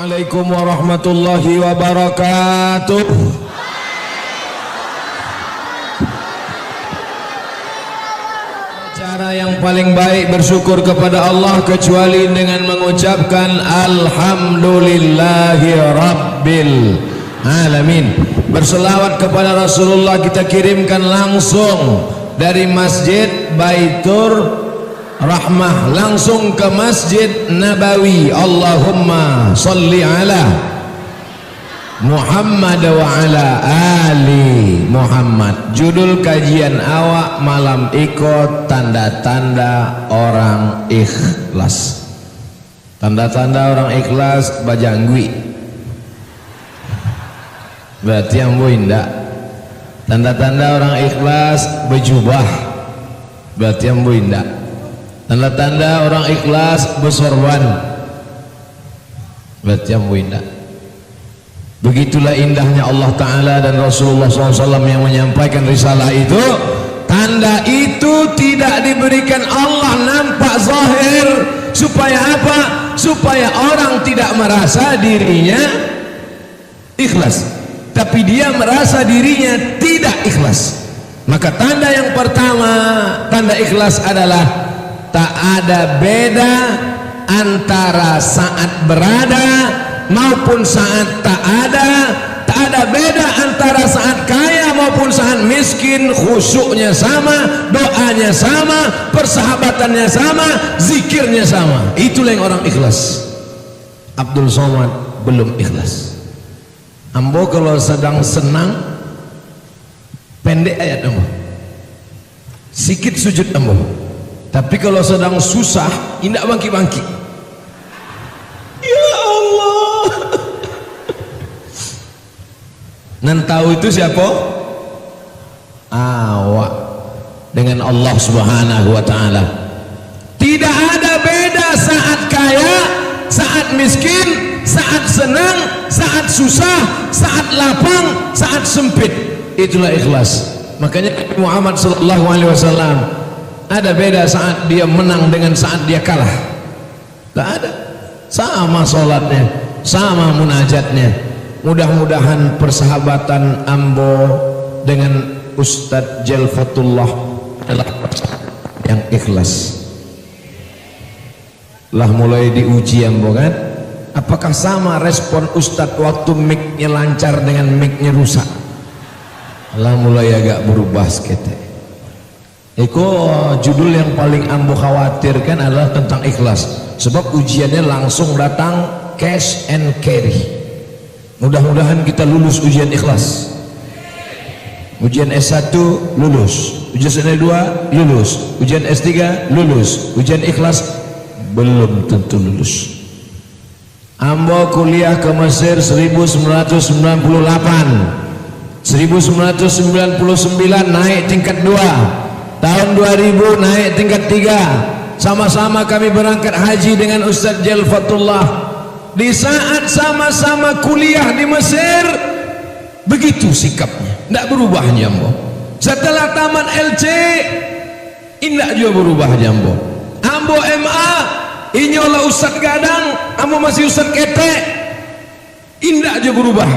Assalamualaikum warahmatullahi wabarakatuh. Cara yang paling baik bersyukur kepada Allah kecuali dengan mengucapkan alhamdulillahi rabbil alamin. Berselawat kepada Rasulullah kita kirimkan langsung dari Masjid Baitur Rahmah langsung ke Masjid Nabawi. Allahumma salli ala Muhammad wa ala ali Muhammad. Judul kajian awak malam ikut tanda-tanda orang ikhlas. Tanda-tanda orang ikhlas bajanggui berarti yang bu indah. Tanda-tanda orang ikhlas berjubah berarti yang bu indah. Tanda-tanda orang ikhlas bersorban berarti yang indah. Begitulah indahnya Allah Ta'ala dan Rasulullah SAW yang menyampaikan risalah itu. Tanda itu tidak diberikan Allah nampak zahir. Supaya apa? Supaya orang tidak merasa dirinya ikhlas, tapi dia merasa dirinya tidak ikhlas. Maka tanda yang pertama, tanda ikhlas adalah tak ada beda antara saat berada maupun saat tak ada. Tak ada beda antara saat kaya maupun saat miskin. Khusyuknya sama, doanya sama, persahabatannya sama, zikirnya sama. Itulah yang orang ikhlas. Abdul Somad belum ikhlas. Ambo kalau sedang senang pendek ayat ambo, sikit sujud ambo. Tapi kalau sedang susah, indak bangki-bangki. Ya Allah. Nan tahu itu siapa? Awak dengan Allah Subhanahu wa Ta'ala. Tidak ada beda saat kaya, saat miskin, saat senang, saat susah, saat lapang, saat sempit. Itulah ikhlas. Makanya Muhammad sallallahu alaihi wasallam, ada beda saat dia menang dengan saat dia kalah? Tak ada. Sama sholatnya, sama munajatnya. Mudah-mudahan persahabatan ambo dengan Ustadz Jalfatullah adalah yang ikhlas. Lah mulai diuji ambo kan? Apakah sama respon Ustadz waktu mic-nya lancar dengan mic-nya rusak? Lah mulai agak berubah sekete. Eko judul yang paling ambo khawatirkan adalah tentang ikhlas. Sebab ujiannya langsung datang cash and carry. Mudah-mudahan kita lulus ujian ikhlas. Ujian S1 lulus, ujian S2 lulus, ujian S3 lulus, ujian ikhlas belum tentu lulus. Ambo kuliah ke Mesir 1998, 1999 naik tingkat 2, tahun 2000 naik tingkat 3. Sama-sama kami berangkat haji dengan Ustadz Jalfatullah. Di saat sama-sama kuliah di Mesir, begitu sikapnya, tidak berubah jambo. Setelah tamat LC, tidak juga berubah jambo. Ambo MA, inyolah Ustadz Gadang, ambo masih Ustadz Ketek, tidak juga berubah.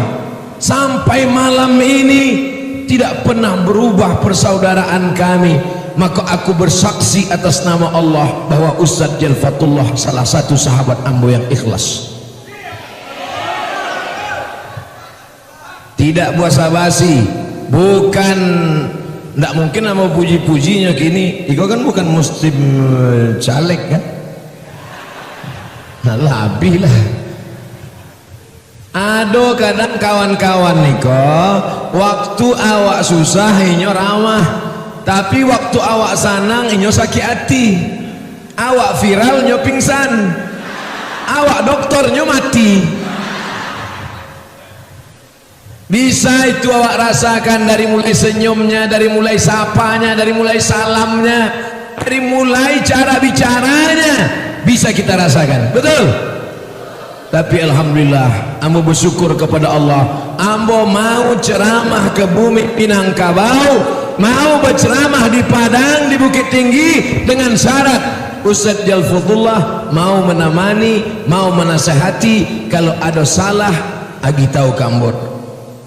Sampai malam ini tidak pernah berubah persaudaraan kami. Maka aku bersaksi atas nama Allah bahwa Ustadz Jalfatullah salah satu sahabat ambo yang ikhlas. Tidak basa-basi, bukan, tidak mungkin ambo puji-pujinya kini. Iko kan bukan muslim caleg kan? Nah lebih lah. Ado kadang kawan-kawan niko, waktu awak susah inyo ramah, tapi waktu awak sanang inyo sakit hati. Awak viral inyo pingsan, awak doktor inyo mati. Bisa itu awak rasakan dari mulai senyumnya, dari mulai sapanya, dari mulai salamnya, dari mulai cara bicaranya, bisa kita rasakan, betul? Tapi alhamdulillah, ambo bersyukur kepada Allah. Ambo mau ceramah ke bumi Minangkabau, mau berceramah di Padang, di Bukit Tinggi dengan syarat Ustaz Jalfudullah mau menemani, mau menasehati. Kalau ada salah agi tahu kambot.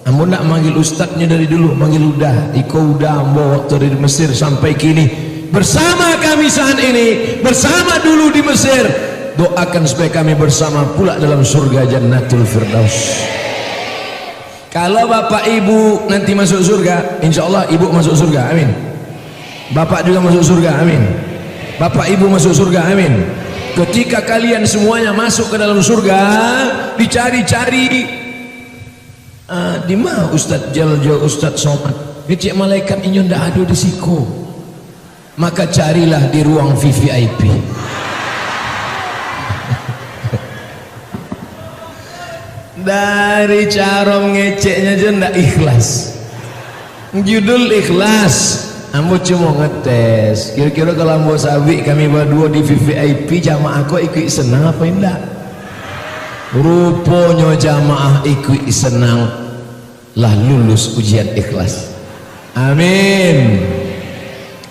Ambo nak manggil ustaznya dari dulu, manggil udah, iko udah ambo waktu dari Mesir sampai kini bersama kami saat ini, bersama dulu di Mesir. Doakan supaya kami bersama pula dalam surga Jannatul Firdaus. Kalau bapak ibu nanti masuk surga, insya Allah ibu masuk surga, amin. Bapak juga masuk surga, amin. Bapak ibu masuk surga, amin. Ketika kalian semuanya masuk ke dalam surga, dicari-cari, di mana Ustaz Jaljo, Ustaz Somad? Kecik malaikat ini ndak ada di siku. Maka carilah di ruang VVIP. Dari cara ngeceknya aja ndak ikhlas. Judul ikhlas. Ambo cuma ngetes. Kira-kira kalau ambo sabi kami berdua di VVIP, jamaah kok ikut senang apa enggak? Rupanya jamaah ikut senang, lah lulus ujian ikhlas. Amin.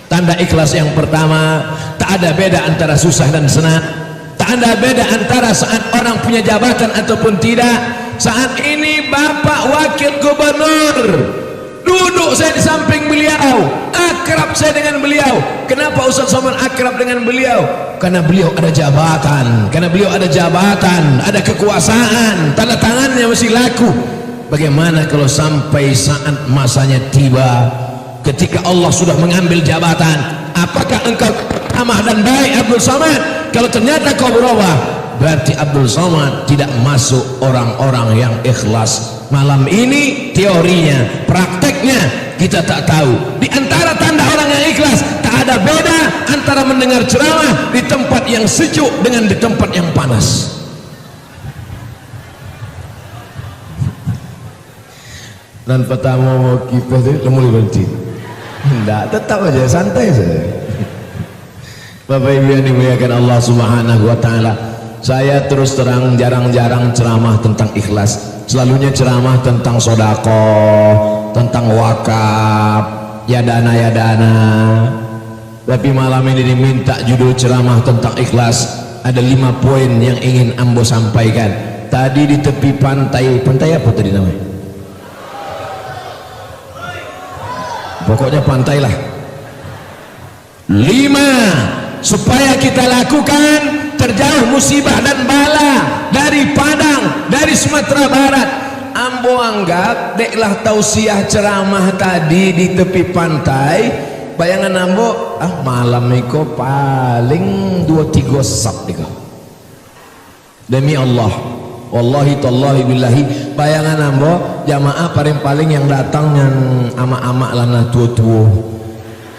Tanda ikhlas yang pertama, tak ada beda antara susah dan senang. Tak ada beda antara saat orang punya jabatan ataupun tidak. Saat ini Bapak Wakil Gubernur duduk saya di samping beliau, akrab saya dengan beliau. Kenapa Ustaz Somad akrab dengan beliau? Karena beliau ada jabatan, karena beliau ada jabatan, ada kekuasaan, tanda tangannya masih laku. Bagaimana kalau sampai saat masanya tiba, ketika Allah sudah mengambil jabatan, apakah engkau ramah dan baik Abdul Somad? Kalau ternyata kau berubah, berarti Abdul Somad tidak masuk orang-orang yang ikhlas. Malam ini teorinya, prakteknya kita tak tahu. Di antara tanda orang yang ikhlas, tak ada beda antara mendengar ceramah di tempat yang sejuk dengan di tempat yang panas. Dan pertama mau kipas itu lemul berhenti. Tidak, tetap aja santai saja. Bapak Ibu yang dimuliakan Allah Subhanahu wa taala, saya terus terang jarang-jarang ceramah tentang ikhlas. Selalunya ceramah tentang sedekah, tentang wakaf, ya dana. Tapi malam ini diminta judul ceramah tentang ikhlas. Ada 5 poin yang ingin ambo sampaikan. Tadi di tepi pantai apa tadi namanya? Pokoknya pantai lah. 5 supaya kita lakukan terjauh musibah dan bala dari Padang, dari Sumatera Barat. Ambo anggap deklah tausiah ceramah tadi di tepi pantai. Bayangan ambo, malam itu paling 2-3 sap dika. Demi Allah, wallahi tallahi billahi, bayangan ambo jamaah paling-paling yang datang yang ama-ama lana tua-tua.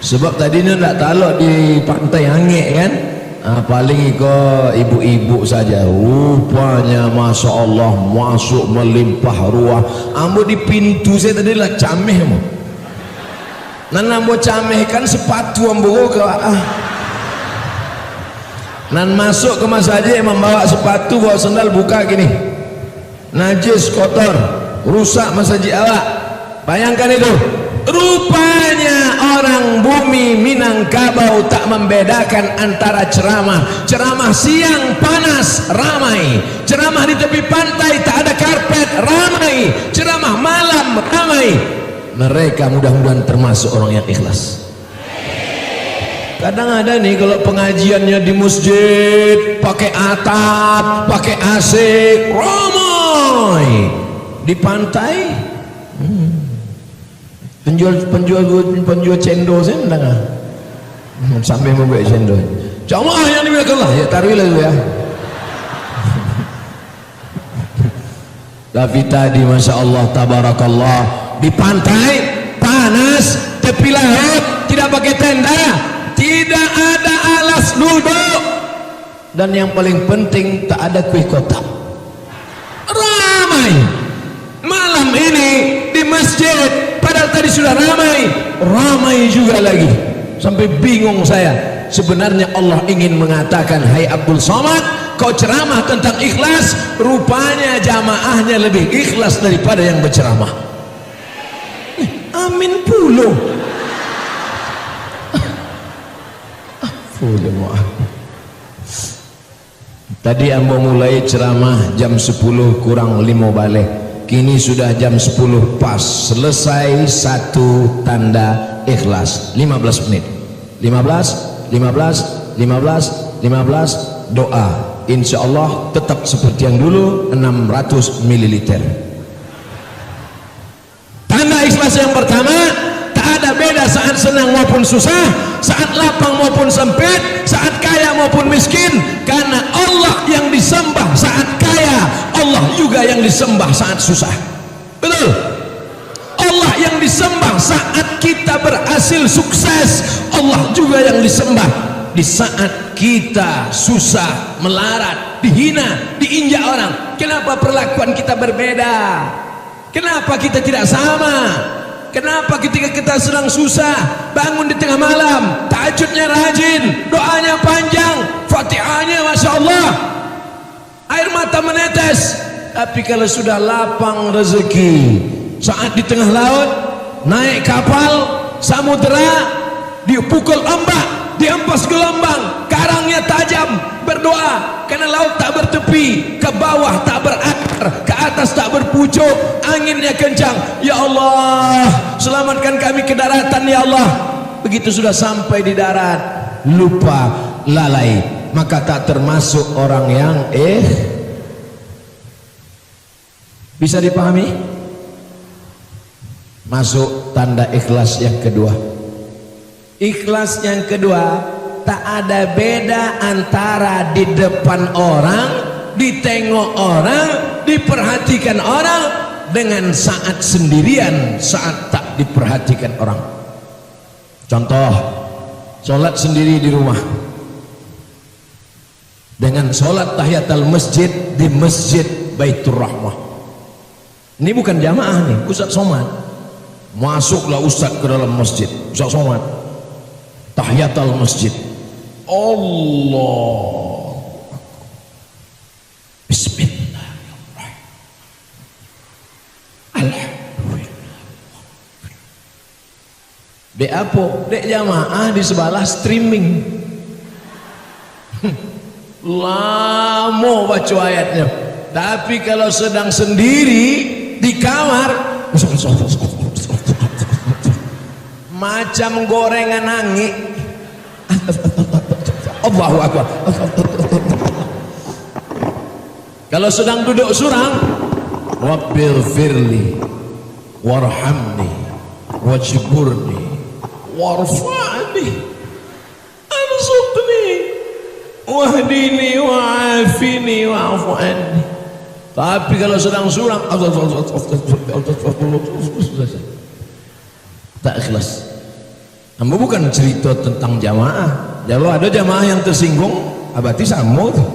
Sebab tadinya ndak talok di pantai Angek kan, paling ikut ibu-ibu saja. Rupanya Masya Allah masuk melimpah ruah. Ambo di pintu saya tadi lah cameh mo. Nan ambo cameh kan sepatu ambo ke nan masuk ke masjid membawa sepatu, bawa sendal, buka gini, najis kotor, rusak masjid awak. Bayangkan itu. Rupanya orang bumi Minangkabau tak membedakan antara ceramah siang panas ramai, ceramah di tepi pantai tak ada karpet ramai, ceramah malam ramai. Mereka mudah-mudahan termasuk orang yang ikhlas. Kadang ada nih kalau pengajiannya di masjid pakai atap, pakai AC, ramai. Di pantai penjual cendol saya enggak sampai membuat cendol. Jamaah yang dimuliakan Allah, ya taruhlah itu ya. Tapi tadi Masya Allah tabarakallah di pantai panas, tepi laut, tidak pakai tenda, tidak ada alas duduk, dan yang paling penting tak ada kuih kotak. Ramai malam ini di masjid. Padahal tadi sudah ramai juga lagi. Sampai bingung saya. Sebenarnya Allah ingin mengatakan, hai Abdul Somad, kau ceramah tentang ikhlas, rupanya jamaahnya lebih ikhlas daripada yang berceramah. Amin puluh. Oh jemaah. Tadi ambo mulai ceramah jam 10 kurang 5 balik. Kini sudah jam 10 pas. Selesai satu tanda ikhlas. 15 menit. 15 doa. Insya Allah tetap seperti yang dulu 600 ml. Tanda ikhlas yang pertama, tak ada beda saat senang maupun susah, saat lapang maupun sempit, saat kaya maupun miskin, karena Allah yang disembah saat kaya, Allah juga yang disembah saat susah. Betul? Allah yang disembah saat kita berhasil sukses, Allah juga yang disembah di saat kita susah, melarat, dihina, diinjak orang. Kenapa perlakuan kita berbeda? Kenapa kita tidak sama? Kenapa ketika kita sedang susah, bangun di tengah malam, tahajudnya rajin, doanya panjang, Fatihahnya Masya Allah, air mata menetes. Tapi kalau sudah lapang rezeki, saat di tengah laut, naik kapal, samudera, dipukul ombak, dihempas gelombang, karangnya tajam, berdoa karena laut tak bertepi, ke bawah tak berakar, ke atas tak berpucuk, anginnya kencang. Ya Allah, selamatkan kami ke daratan ya Allah. Begitu sudah sampai di darat, lupa, lalai, maka tak termasuk orang yang bisa dipahami? Masuk tanda ikhlas yang kedua. Ikhlas yang kedua, tak ada beda antara di depan orang, ditengok orang, diperhatikan orang, dengan saat sendirian, saat tak diperhatikan orang. Contoh, sholat sendiri di rumah dengan sholat tahiyatul masjid di Masjid Baitur Rahmah. Ini bukan jamaah nih, Ustaz Somad. Masuklah Ustaz ke dalam masjid, Ustaz Somad, tahiyatul masjid, Allah, Bismillahirrahmanirrahim, Alhamdulillah. Dek apa? Dek jamaah di sebelah streaming. Lama baca ayatnya. Tapi kalau sedang sendiri di kamar, macam gorengan angin. Allahu Akbar. Kalau sedang duduk surang, Rabbil firli warhamni wajburni warfa'ni arzuqni wahdini wa'afini wa'afu anni. Tapi kalau sedang surang, tak ikhlas. Namun bukan cerita tentang jamaah. Kalau ada jamaah yang tersinggung, abati sama tuh.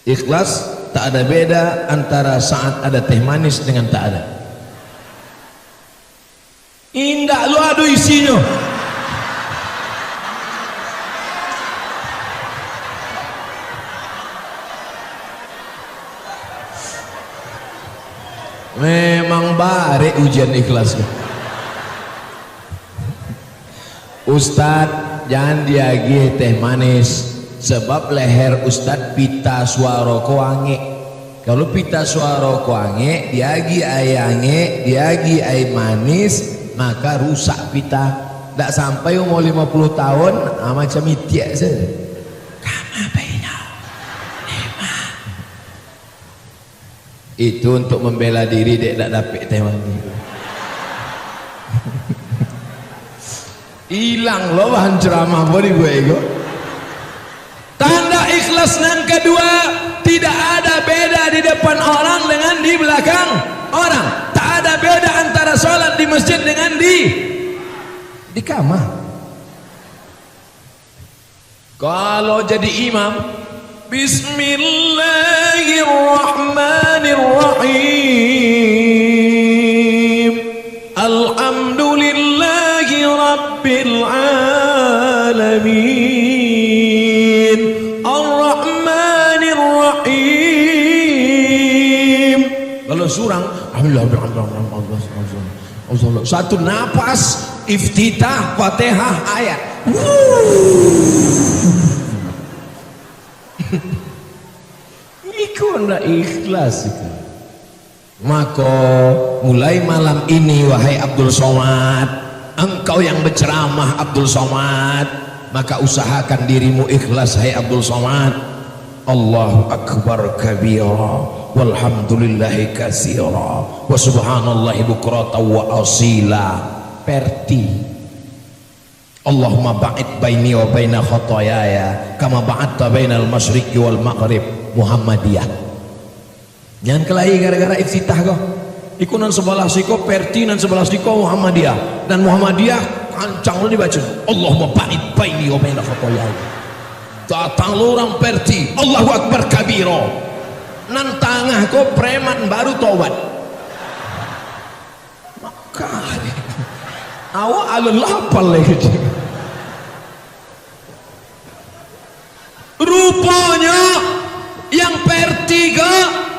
Ikhlas tak ada beda antara saat ada teh manis dengan tak ada. Indah lu adu isinya. Memang bare ujian ikhlas. Ustadz jangan diagih teh manis, sebab leher Ustadz pita suara koange. Kalau pita suara koange diagi ayange, diagi air manis, maka rusak pita. Tak sampai umur 50 tahun macam itiak saja. Itu untuk membela diri dia tak dapat teh manis. Hilang loh bahan ceramah bodi gue ego. Tanda ikhlas yang kedua, tidak ada beda di depan orang dengan di belakang orang. Tak ada beda antara sholat di masjid dengan di kamar. Kalau jadi imam, Bismillahirrahmanirrahim, Alhamdulillahi Rabbil Alamin, Ar-Rahmanirrahim. Kalau surang, satu napas iftitah Fatihah ayat. Iku ndak ikhlas itu. Maka mulai malam ini wahai Abdul Somad, engkau yang berceramah Abdul Somad, maka usahakan dirimu ikhlas hai Abdul Somad. Allahu akbar kabira walhamdulillahi katsira wa subhanallahi bukratan wa asila. Perti Allahumma ba'id baini wa baina khotoyaya kama ba'adta bainal masyriqi wal maghrib. Muhammadiyah. Jangan kelahi gara-gara iftitah kau. Iku nan sebelah siko perti nan sebelah siko Muhammadiyah, dan Muhammadiyah kancang lu dibaca Allahumma ba'id baini wa baina khotoyaya. Datang lu orang perti Allahu akbar kabiro, nan tangah kau preman baru tobat. Maka awak alul lapal lagi. Rupanya yang pertiga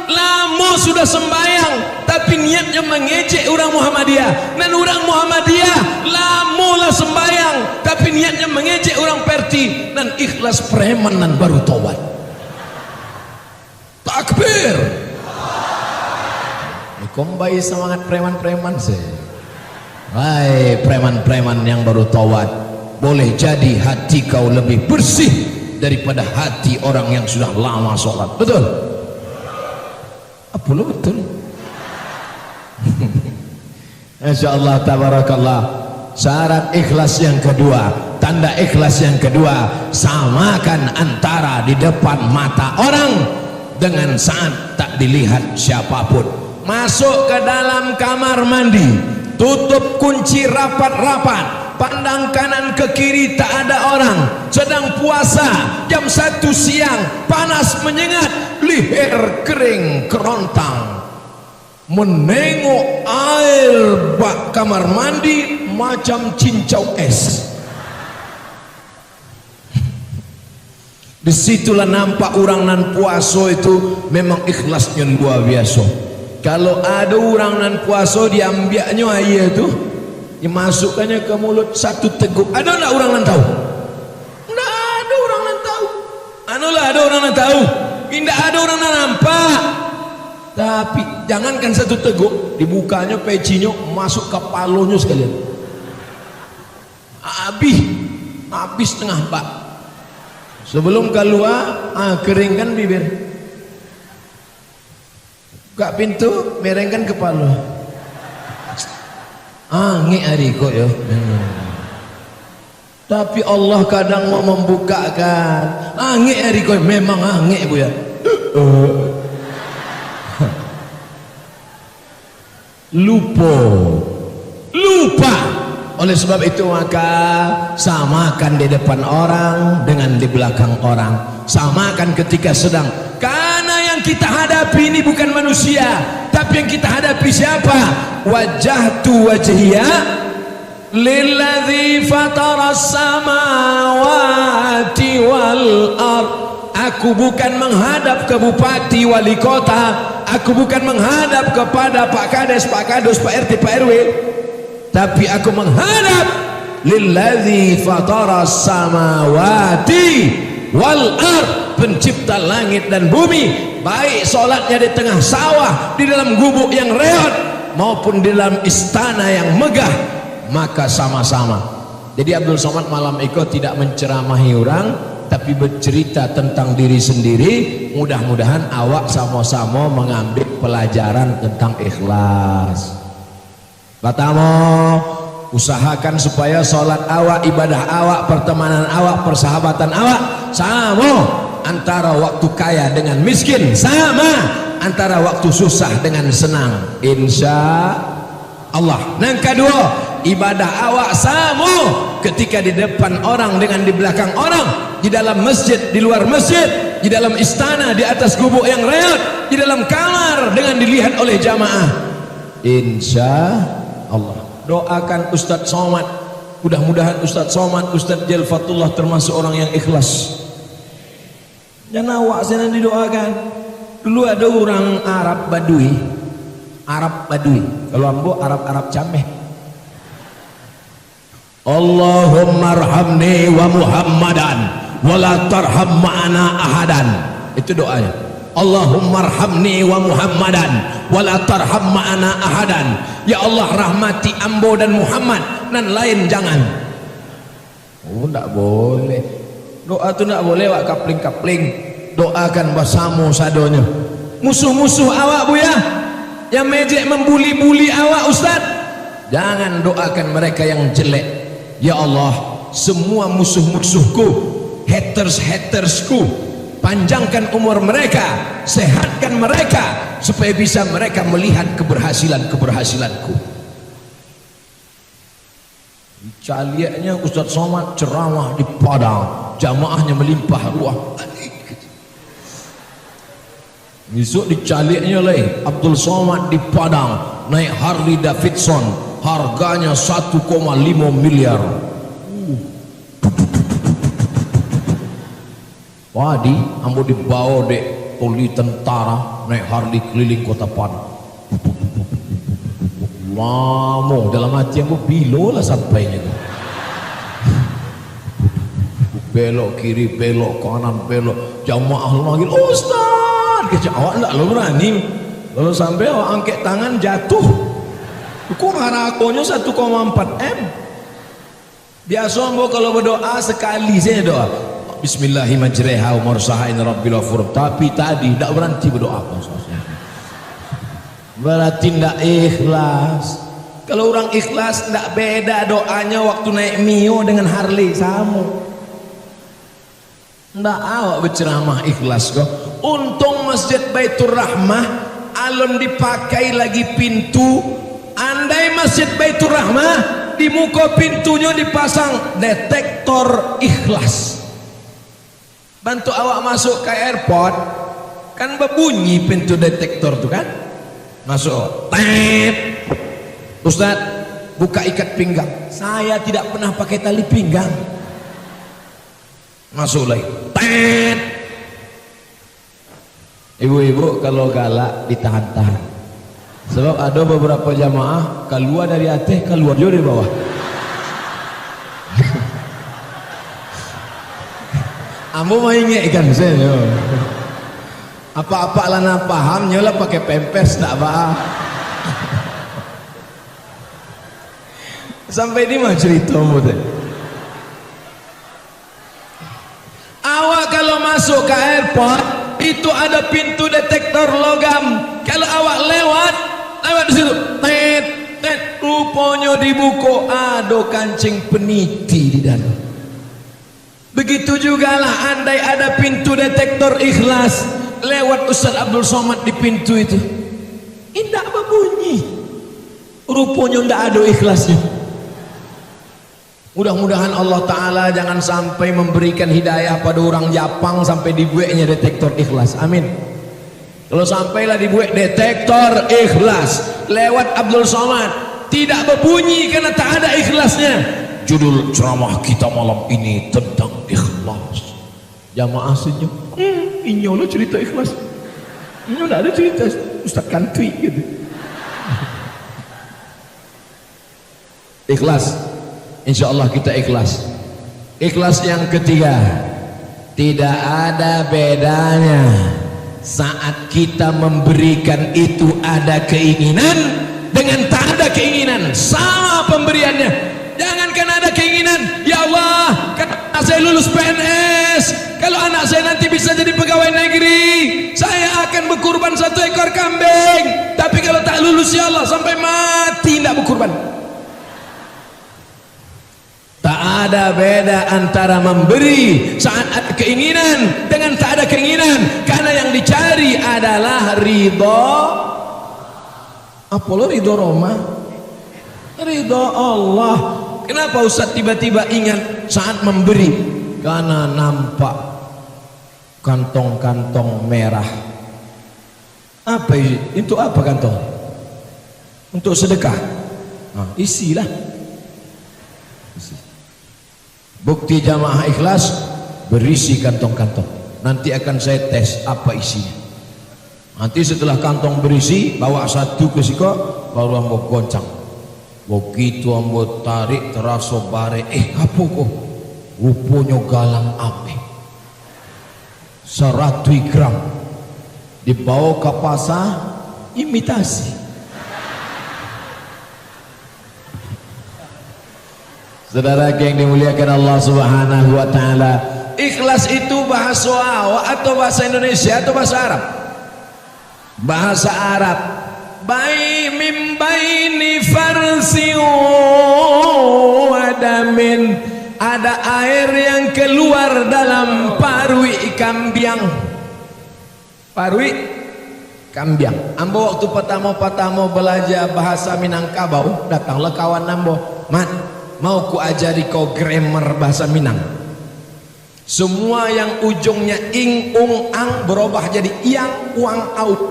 lama sudah sembahyang tapi niatnya mengejek orang Muhammadiyah, dan orang Muhammadiyah lama lah sembahyang tapi niatnya mengejek orang perti, dan ikhlas preman dan baru tobat. Takbir. Kombai semangat preman-preman sih. Hai preman-preman yang baru tobat, boleh jadi hati kau lebih bersih daripada hati orang yang sudah lama sholat. Betul? Apa lo betul? Insyaallah tabarakallah. Syarat ikhlas yang kedua, tanda ikhlas yang kedua, samakan antara di depan mata orang dengan saat tak dilihat siapapun. Masuk ke dalam kamar mandi, tutup kunci rapat-rapat, pandang kanan ke kiri tak ada orang, sedang puasa jam 1 siang, panas menyengat, leher kering kerontang, menengok air bak kamar mandi macam cincau es. Disitulah nampak orang nan puasa itu memang ikhlasnya luar biasa. Kalau ada orang nan puasa diambilnya air itu dimasukkannya ke mulut satu teguk. Ada enggak orang nan tahu? Enggak ada orang nan tahu. Anulah ada orang nan tahu. Tidak ada orang nan nampak. Tapi jangankan satu teguk, dibukanya pecinya masuk ke palonya sekalian. Habis setengah bak. Sebelum keluar, keringkan bibir. Buka pintu, merengkan kepala. Angin hari kok ya. Tapi Allah kadang mau membukakan. Angin hari kok memang angin bu ya. Lupa. Oleh sebab itu maka samakan di depan orang dengan di belakang orang. Samakan ketika sedang, karena yang kita hadapi ini bukan manusia, tapi yang kita hadapi siapa? Wajjahtu wajhiya lilladzi fataras samawati wal ard. Aku bukan menghadap ke bupati wali kota, aku bukan menghadap kepada Pak Kades, Pak Kadus, Pak RT, Pak RW, tapi aku menghadap lilladzi fataras samawati wal ard, pencipta langit dan bumi. Baik solatnya di tengah sawah, di dalam gubuk yang reot, maupun di dalam istana yang megah, maka sama-sama. Jadi Abdul Somad malam itu tidak menceramahi orang, tapi bercerita tentang diri sendiri. Mudah-mudahan awak sama-sama mengambil pelajaran tentang ikhlas. Pertama, usahakan supaya sholat awak, ibadah awak, pertemanan awak, persahabatan awak sama antara waktu kaya dengan miskin, sama antara waktu susah dengan senang, insya Allah. Yang kedua, ibadah awak sama ketika di depan orang dengan di belakang orang, di dalam masjid, di luar masjid, di dalam istana, di atas gubuk yang reot, di dalam kamar dengan dilihat oleh jamaah, insya Allah. Doakan Ustadz Somad, mudah-mudahan Ustadz Somad, Ustadz Jalfatullah termasuk orang yang ikhlas. Jangan awak sana didoakan. Dulu ada orang Arab Badui, kalau ambo Arab cameh. Allahumma arhamni wa Muhammadan wala tarham ma'ana ahadan. Itu doanya. Allahumma arhamni wa Muhammadan wala tarham ma'ana ahadan. Ya Allah, rahmati ambo dan Muhammad, dan lain jangan. Oh, enggak boleh. Doa itu enggak boleh wak kapling-kapling. Doakan basamu sadonya. Musuh-musuh awak bu ya, yang mejek membuli-buli awak ustaz, jangan doakan mereka yang jelek. Ya Allah, semua musuh-musuhku, haters-hatersku, panjangkan umur mereka, sehatkan mereka, supaya bisa mereka melihat keberhasilanku. Caliaknya Ustaz Somad ceramah di Padang, jamaahnya melimpah ruah. Besok dicaliaknya lagi Abdul Somad di Padang naik Harley Davidson, harganya 1,5 miliar. Wadi ambo dibawa dek poli tentara naik Harley keliling kota Padang. Lama dalam hati ambo bilo lah sampainya. Belok kiri, belok kanan, belok, jamaah manggil Ustaz, kecak awak enggak lo berani. Kalau sampai awak angkat tangan jatuh. Kok harakonya 1,4 M. Biasa ambo kalau berdoa sekali saya doa Bismillahirrahmanirrahim wa mursahain rabbil ghafur, tapi tadi tidak berhenti berdoa. Berarti tidak ikhlas. Kalau orang ikhlas tidak beda doanya waktu naik Mio dengan Harley, sama. Tidak awak berceramah ikhlas kok. Untung Masjid Baitur Rahmah alon dipakai lagi pintu. Andai Masjid Baitur Rahmah di muka pintunya dipasang detektor ikhlas, bantu awak masuk ke airport kan berbunyi pintu detektor tuh kan, masuk tet. Ustaz buka ikat pinggang, saya tidak pernah pakai tali pinggang. Masuk lagi tet. Ibu-ibu kalau galak ditahan-tahan, sebab ada beberapa jamaah keluar dari atas, keluar juga dari bawah. Ambo mau ingatkan saya, apa-apa lah nak paham nyola pakai pempes tak apa. Sampai di mana cerita mu teh? Awak kalau masuk ke airport itu ada pintu detektor logam. Kalau awak lewat di situ, tet, rupanya dibuka ada kancing peniti di dalam. Begitu juga lah andai ada pintu detektor ikhlas, lewat Ustaz Abdul Somad di pintu itu, indah berbunyi. Rupanya tidak ada ikhlasnya. Mudah-mudahan Allah Ta'ala jangan sampai memberikan hidayah pada orang Japang sampai dibuatnya detektor ikhlas. Amin. Kalau sampailah dibuat detektor ikhlas lewat Abdul Somad, tidak berbunyi karena tak ada ikhlasnya. Judul ceramah kita malam ini tentang ikhlas. Jamaah senyum. Ini lo cerita ikhlas. Ini tidak ada cerita Ustaz Kantui gitu. Ikhlas. Insya Allah kita ikhlas. Ikhlas yang ketiga, tidak ada bedanya saat kita memberikan itu ada keinginan dengan tak ada keinginan, sama pemberiannya. Jangankan ada keinginan, ya Allah, kan saya lulus PNS, kalau anak saya nanti bisa jadi pegawai negeri, saya akan berkurban 1 ekor kambing. Tapi kalau tak lulus ya Allah sampai mati tidak berkurban. Tak ada beda antara memberi saat ada keinginan dengan tak ada keinginan, karena yang dicari adalah ridho. Apa lo ridho Roma? Ridho Allah. Kenapa Ustaz tiba-tiba ingat saat memberi? Karena nampak kantong-kantong merah. Apa itu? Apa kantong? Untuk sedekah. Nah, isilah. Bukti jamaah ikhlas berisi kantong-kantong. Nanti akan saya tes apa isinya. Nanti setelah kantong berisi, bawa 1 ke siko, baru ambo goncang. Begitu ambo tarik terasa bare, apa kok? Rupanya galang api 100 gram dibawa ke pasar imitasi. Saudara yang dimuliakan Allah Subhanahu wa taala, ikhlas itu bahasa Arab atau bahasa Indonesia atau bahasa Arab? Bahasa Arab. Mim baini farsi wa damin, ada air yang keluar dalam parui kambiang. Parui kambiang. Ambo waktu pertama belajar bahasa Minangkabau, datanglah kawan ambo, "Mat, mau ku ajari kau grammar bahasa Minang." Semua yang ujungnya ing, ung, ang berubah jadi iang, uang, out.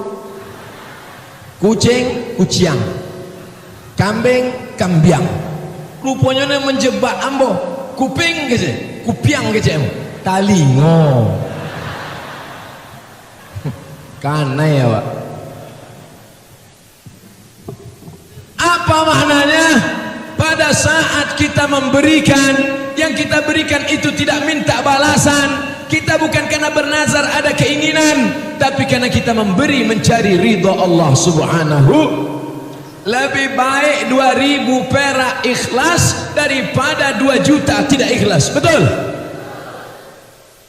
Kucing, kuciang. Kambing, kambiang. Rupanya menjebak ambo. Kuping gitu, kupiang gitu, talingo. Karena ya Pak. Apa maknanya? Pada saat kita memberikan, yang kita berikan itu tidak minta balasan. Kita bukan karena bernazar ada keinginan, tapi karena kita memberi mencari ridha Allah Subhanahu. Lebih baik 2000 perak ikhlas daripada 2 juta tidak ikhlas. Betul?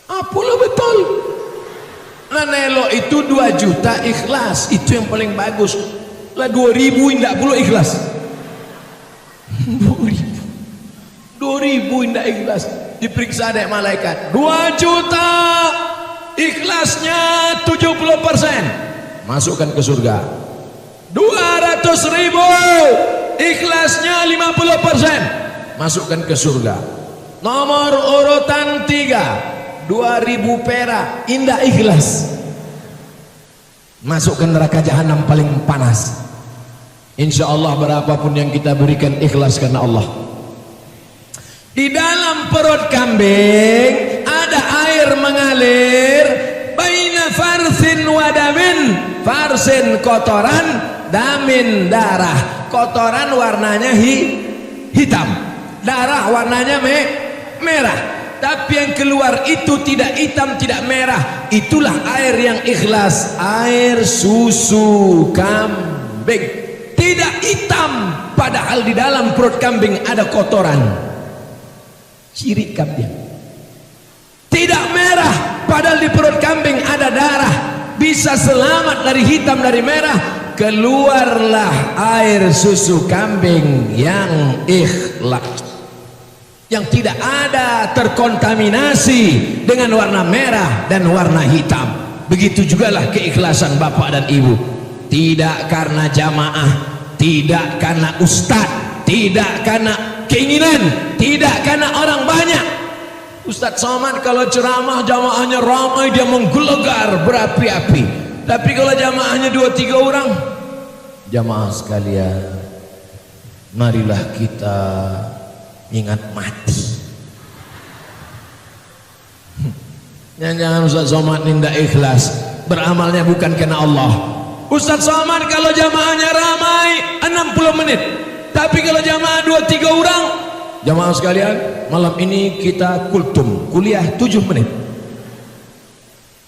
Apalah betul? Nanelo itu 2 juta ikhlas, itu yang paling bagus. Lah 2000 indak perlu ikhlas. 2000 indak ikhlas. Diperiksa ada malaikat 2 juta ikhlasnya 70%, masukkan ke surga. 200.000 ikhlasnya 50%, masukkan ke surga. Nomor urutan 3 2000 perak indah ikhlas, masuk ke neraka jahanam paling panas. Insya Allah berapapun yang kita berikan ikhlas karena Allah. Di dalam perut kambing ada air mengalir, baina farsin wa damin. Farsin kotoran, damin darah. Kotoran warnanya hitam, darah warnanya merah. Tapi yang keluar itu tidak hitam, tidak merah. Itulah air yang ikhlas, air susu kambing. Tidak hitam, padahal di dalam perut kambing ada kotoran. Ciri kambing. Tidak merah, padahal di perut kambing ada darah. Bisa selamat dari hitam, dari merah. Keluarlah air susu kambing yang ikhlas, yang tidak ada terkontaminasi dengan warna merah dan warna hitam. Begitu jugalah keikhlasan bapak dan ibu. Tidak karena jamaah, tidak karena ustadz, tidak karena keinginan, tidak karena orang banyak. Ustadz Somad kalau ceramah jamaahnya ramai, dia menggelegar berapi-api. Tapi kalau jamaahnya 2-3 orang, jamaah sekalian, marilah kita ingat mati. Jangan Ustadz Somad ini tidak ikhlas, beramalnya bukan karena Allah. Ustadz Somad kalau jamaahnya ramai 60 menit, tapi kalau jamaah 2-3 orang, jamaah sekalian, malam ini kita kultum, kuliah 7 menit.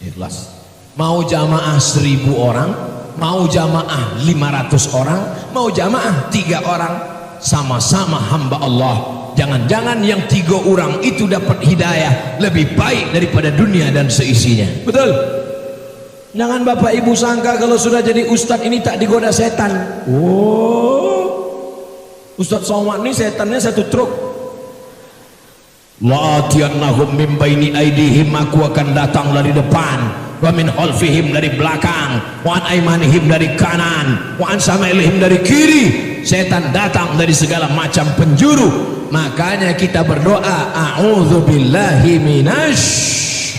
Ikhlas. Mau jamaah 1000 orang, mau jamaah 500 orang, mau jamaah 3 orang, sama-sama hamba Allah. Jangan-jangan yang 3 orang itu dapat hidayah lebih baik daripada dunia dan seisinya. Betul? Jangan bapak ibu sangka kalau sudah jadi ustadz ini tak digoda setan. Oh, Ustadz Somad ini setannya 1 truk. La'atiyannahum min baini aidihim, aku akan datang dari depan, wa min khalfihim dari belakang, wa an aimanihim dari kanan, wa an samailihim dari kiri. Setan datang dari segala macam penjuru. Makanya kita berdoa, a'udzubillahi minasy,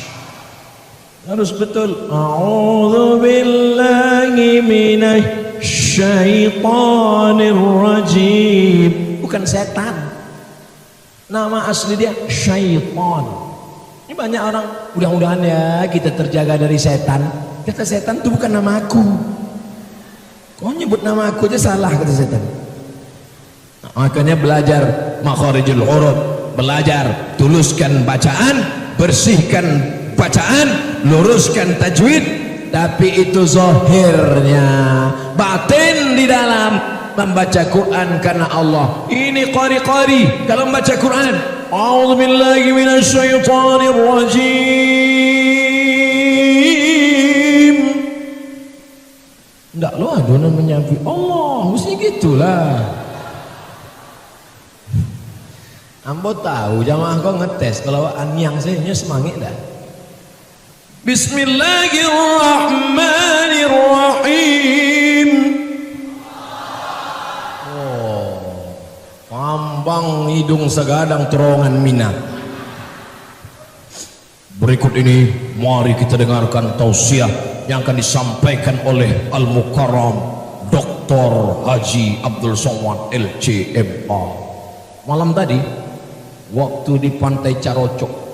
harus betul, a'udzubillahi minasy syaitanir rajim. Bukan setan, nama asli dia syaitan. Ini banyak orang, mudah-mudahan ya kita terjaga dari setan. Kata setan itu bukan nama aku. Kau nyebut nama aku aja salah, kata setan. Makanya belajar makharijul huruf, belajar tuluskan bacaan, bersihkan bacaan, luruskan tajwid. Tapi itu zahirnya, batin di dalam membaca Quran karena Allah. Ini qari-qari kalau membaca Quran, a'udzubillahi minasyaitonir rajim. Enggak lo adonan menyampi Allah, mesti gitulah. Ambo tahu jamaah kau ngetes kalau anyang sehnya semangit dah. Bismillahirrahmanirrahim. Oh, pambang hidung segadang terowongan Mina. Berikut ini mari kita dengarkan tausiah yang akan disampaikan oleh Al-Mukarram Dr. Haji Abdul Somad LCMA. Malam tadi waktu di Pantai Carocok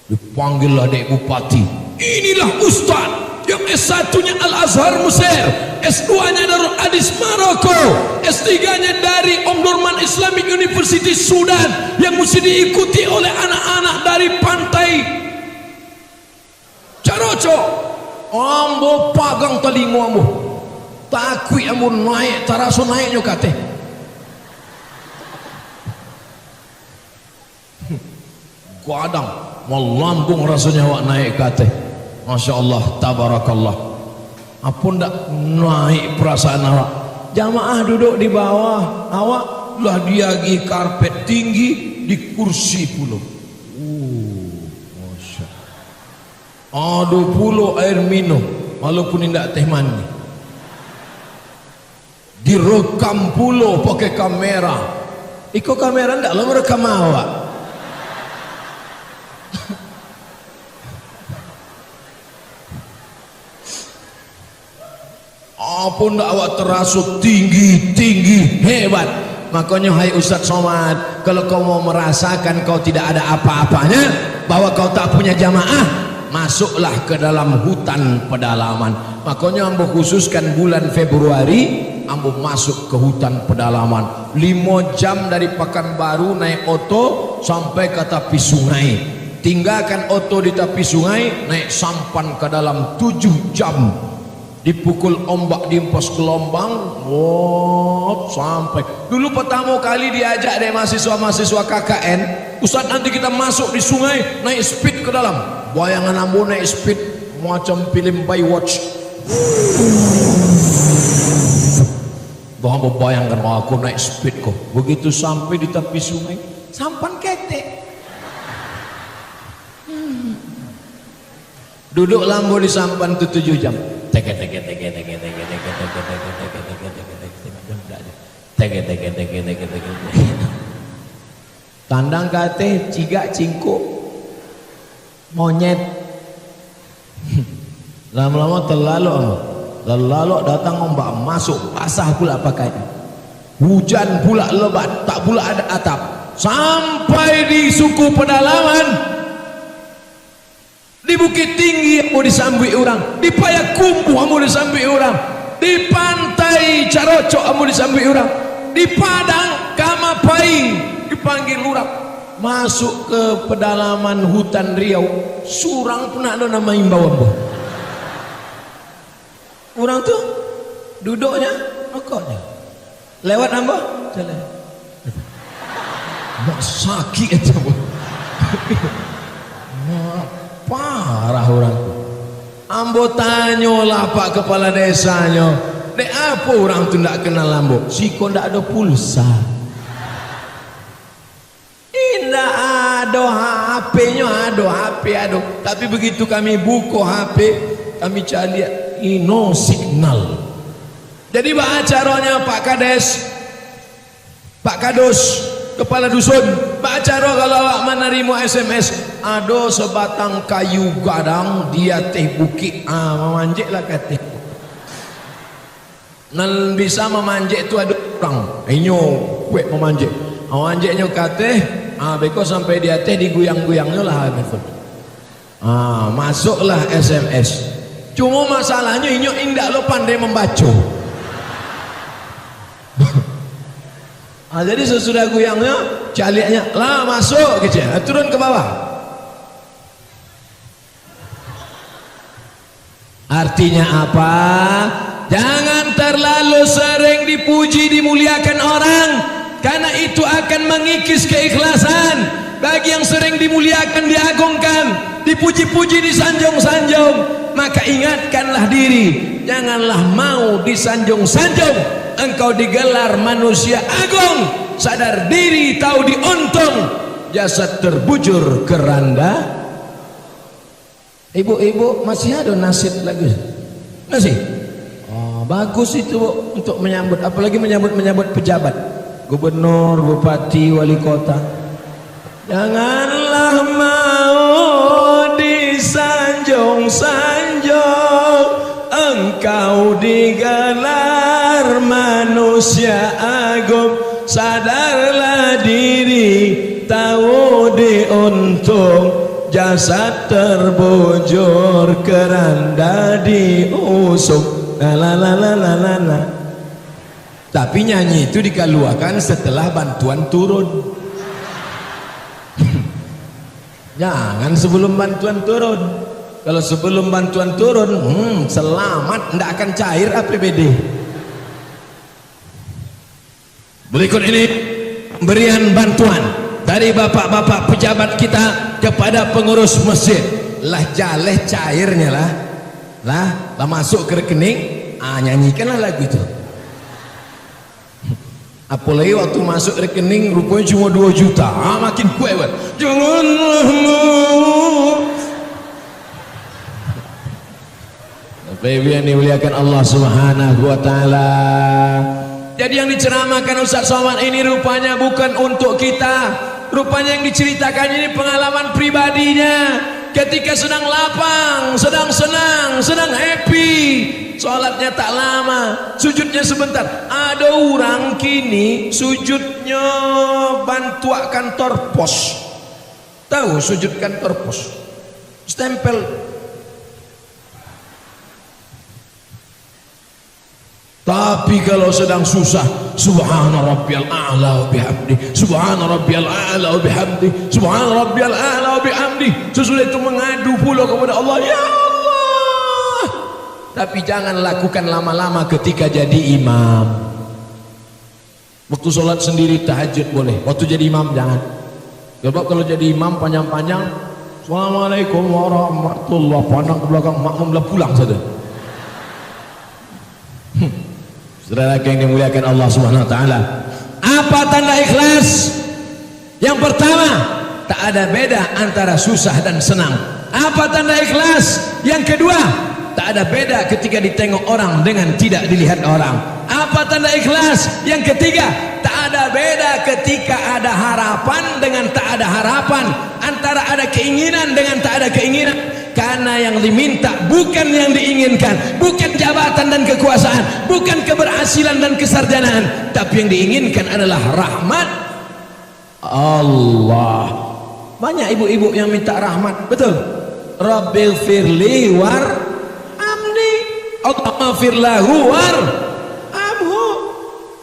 dipanggil adik bupati, inilah Ustaz yang S1-nya Al-Azhar Mesir, S2-nya Darul Hadis Maroko, S3-nya dari Omdurman Islamic University Sudan, yang mesti diikuti oleh anak-anak dari Pantai Carocok. Ambo pagang telinga ambo, takui ambo naik, taraso naiknya kate. Gadang melambung rasanya awak naik kate. Masya Allah, tabarakallah. Apa ndak naik perasaan awak? Jamaah duduk di bawah, awak lah diagi karpet tinggi di kursi pulau. Masya Allah. Aduh pulau air minum, walaupun tidak teh mani. Direkam pulau pakai kamera. Iko kamera ndak lo merekam awak. Apa ndak awak terasuk tinggi hebat. Makanya hai Ustaz Somad, kalau kau mau merasakan kau tidak ada apa-apanya, bahwa kau tak punya jamaah, masuklah ke dalam hutan pedalaman. Makanya ambo khususkan bulan Februari ambo masuk ke hutan pedalaman 5 jam dari Pekanbaru naik oto sampai ke tepi sungai, tinggalkan oto di tepi sungai, naik sampan ke dalam 7 jam, dipukul ombak, diempos gelombang, sampai. Dulu pertama kali diajak dari mahasiswa-mahasiswa KKN, Ustaz nanti kita masuk di sungai, naik speed ke dalam. Bayangan ambo naik speed macam film Baywatch. Bahwa bayangkan aku naik speed kok. Begitu sampai di tepi sungai, sampan ketek. Duduk lambo di sampan itu 7 jam. Tandang kate ciga cingkuk monyet. Lama-lama terlalu datang ombak masuk, basah pula pakaian, hujan pula lebat, tak pula ada atap. Sampai di suku pedalaman, di Bukit Tinggi mau disambui orang, di Payakumbuh mau disambui orang, di Pantai Carocok mau disambui orang, di Padang Kamapaing dipanggil orang. Masuk ke pedalaman hutan Riau, surang pun ada nama imbauan. Orang tuh duduknya, rokoknya lewat nambah jalan. Mak sakit itu. Parah orang tuh. Ambo tanyalah Pak Kepala Desanya, dek apa orang tuh ndak kenal ambo? Siko ndak ada pulsa. Indah ada HP-nya, ada HP ada. Tapi begitu kami buka HP, kami cari no signal. Jadi acaranya Pak Kades, Pak Kados, Kepala Dusun, Pak Acaro kalau awak menerima SMS, ada sebatang kayu gadang dia teh bukit, memanjeklah kateh. Nan bisa memanjek itu ada orang, inyo kue memanjek, memanjeknya kateh, beko sampai dia teh diguyang-guyangnya lah betul. Masuklah SMS. Cuma masalahnya inyo indak lo pandai membaca. Jadi sesudah goyangnya caliknya lah masuk gitu ya, turun ke bawah. Artinya apa? Jangan terlalu sering dipuji dimuliakan orang, karena itu akan mengikis keikhlasan. Bagi yang sering dimuliakan diagungkan, dipuji-puji disanjung-sanjung, maka ingatkanlah diri, janganlah mau disanjung-sanjung. Engkau digelar manusia agung, sadar diri tahu diuntung, jasad terbujur keranda. Ibu-ibu masih ada nasib lagi? Masih? Oh, bagus itu Bu, untuk menyambut, apalagi menyambut pejabat, gubernur, bupati, wali kota. Janganlah mau disanjung-sanjung, engkau digelar manusia agung, sadarlah diri tahu diuntung, jasad terbujur keranda diusung. La. Tapi nyanyi itu dikeluarkan setelah bantuan turun. Jangan sebelum bantuan turun. Kalau sebelum bantuan turun, selamat, tidak akan cair APBD. Berikut ini berian bantuan dari bapak-bapak pejabat kita kepada pengurus masjid. Lah jaleh cairnya lah masuk ke rekening, nyanyikanlah lagu itu. Apalagi waktu masuk rekening rupanya cuma 2 juta, makin kuat. Janganlah mau. Baby yang dimuliakan Allah Subhanahu wa taala. Jadi yang diceramahkan Ustaz Somad ini rupanya bukan untuk kita. Rupanya yang diceritakan ini pengalaman pribadinya. Ketika sedang lapang, sedang senang, sedang happy, sholatnya tak lama, sujudnya sebentar. Ada orang kini sujudnya bantuan kantor pos. Tahu sujud kantor pos? Stempel. Tapi kalau sedang susah, subhana rabbiyal a'la wa bihamdi, subhana rabbiyal a'la wa bihamdi, subhana rabbiyal a'la wa bihamdi. Sesudah itu mengadu pula kepada Allah, ya Allah. Tapi jangan lakukan lama-lama ketika jadi imam. Waktu sholat sendiri tahajud boleh, waktu jadi imam jangan. Sebab kalau jadi imam panjang-panjang, assalamualaikum warahmatullahi, pandang ke belakang, makmum pulang saja. Saudara yang dimuliakan Allah Subhanahu wa taala, apa tanda ikhlas? Yang pertama, tak ada beda antara susah dan senang. Apa tanda ikhlas? Yang kedua, tak ada beda ketika ditengok orang dengan tidak dilihat orang. Apa tanda ikhlas? Yang ketiga, tak ada beda ketika ada harapan dengan tak ada harapan, antara ada keinginan dengan tak ada keinginan. Karena yang diminta bukan yang diinginkan, bukan jabatan dan kekuasaan, bukan keberhasilan dan kesarjanaan, tapi yang diinginkan adalah rahmat Allah. Banyak ibu-ibu yang minta rahmat, betul? Rabbil firli war amni, Allahumma firlahu war amhu.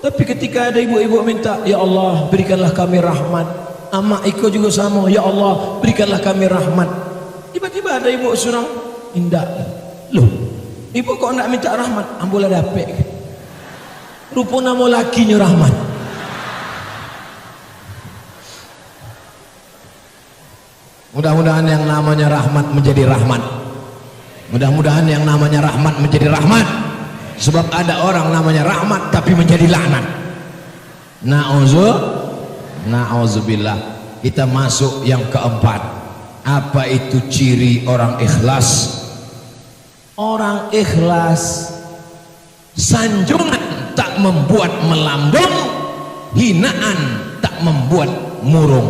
Tapi ketika ada ibu-ibu minta, ya Allah berikanlah kami rahmat, Ama Iko juga sama, ya Allah berikanlah kami rahmat. Tiba-tiba ada ibu surang indah, loh ibu kok nak minta rahmat, ambola dapet rupa nama lakinya rahmat. Mudah-mudahan yang namanya rahmat menjadi rahmat. Mudah-mudahan yang namanya rahmat menjadi rahmat. Sebab ada orang namanya rahmat tapi menjadi laknat. Na'udzubillah. Kita masuk yang keempat. Apa itu ciri orang ikhlas? Orang ikhlas, sanjungan tak membuat melambung, hinaan tak membuat murung,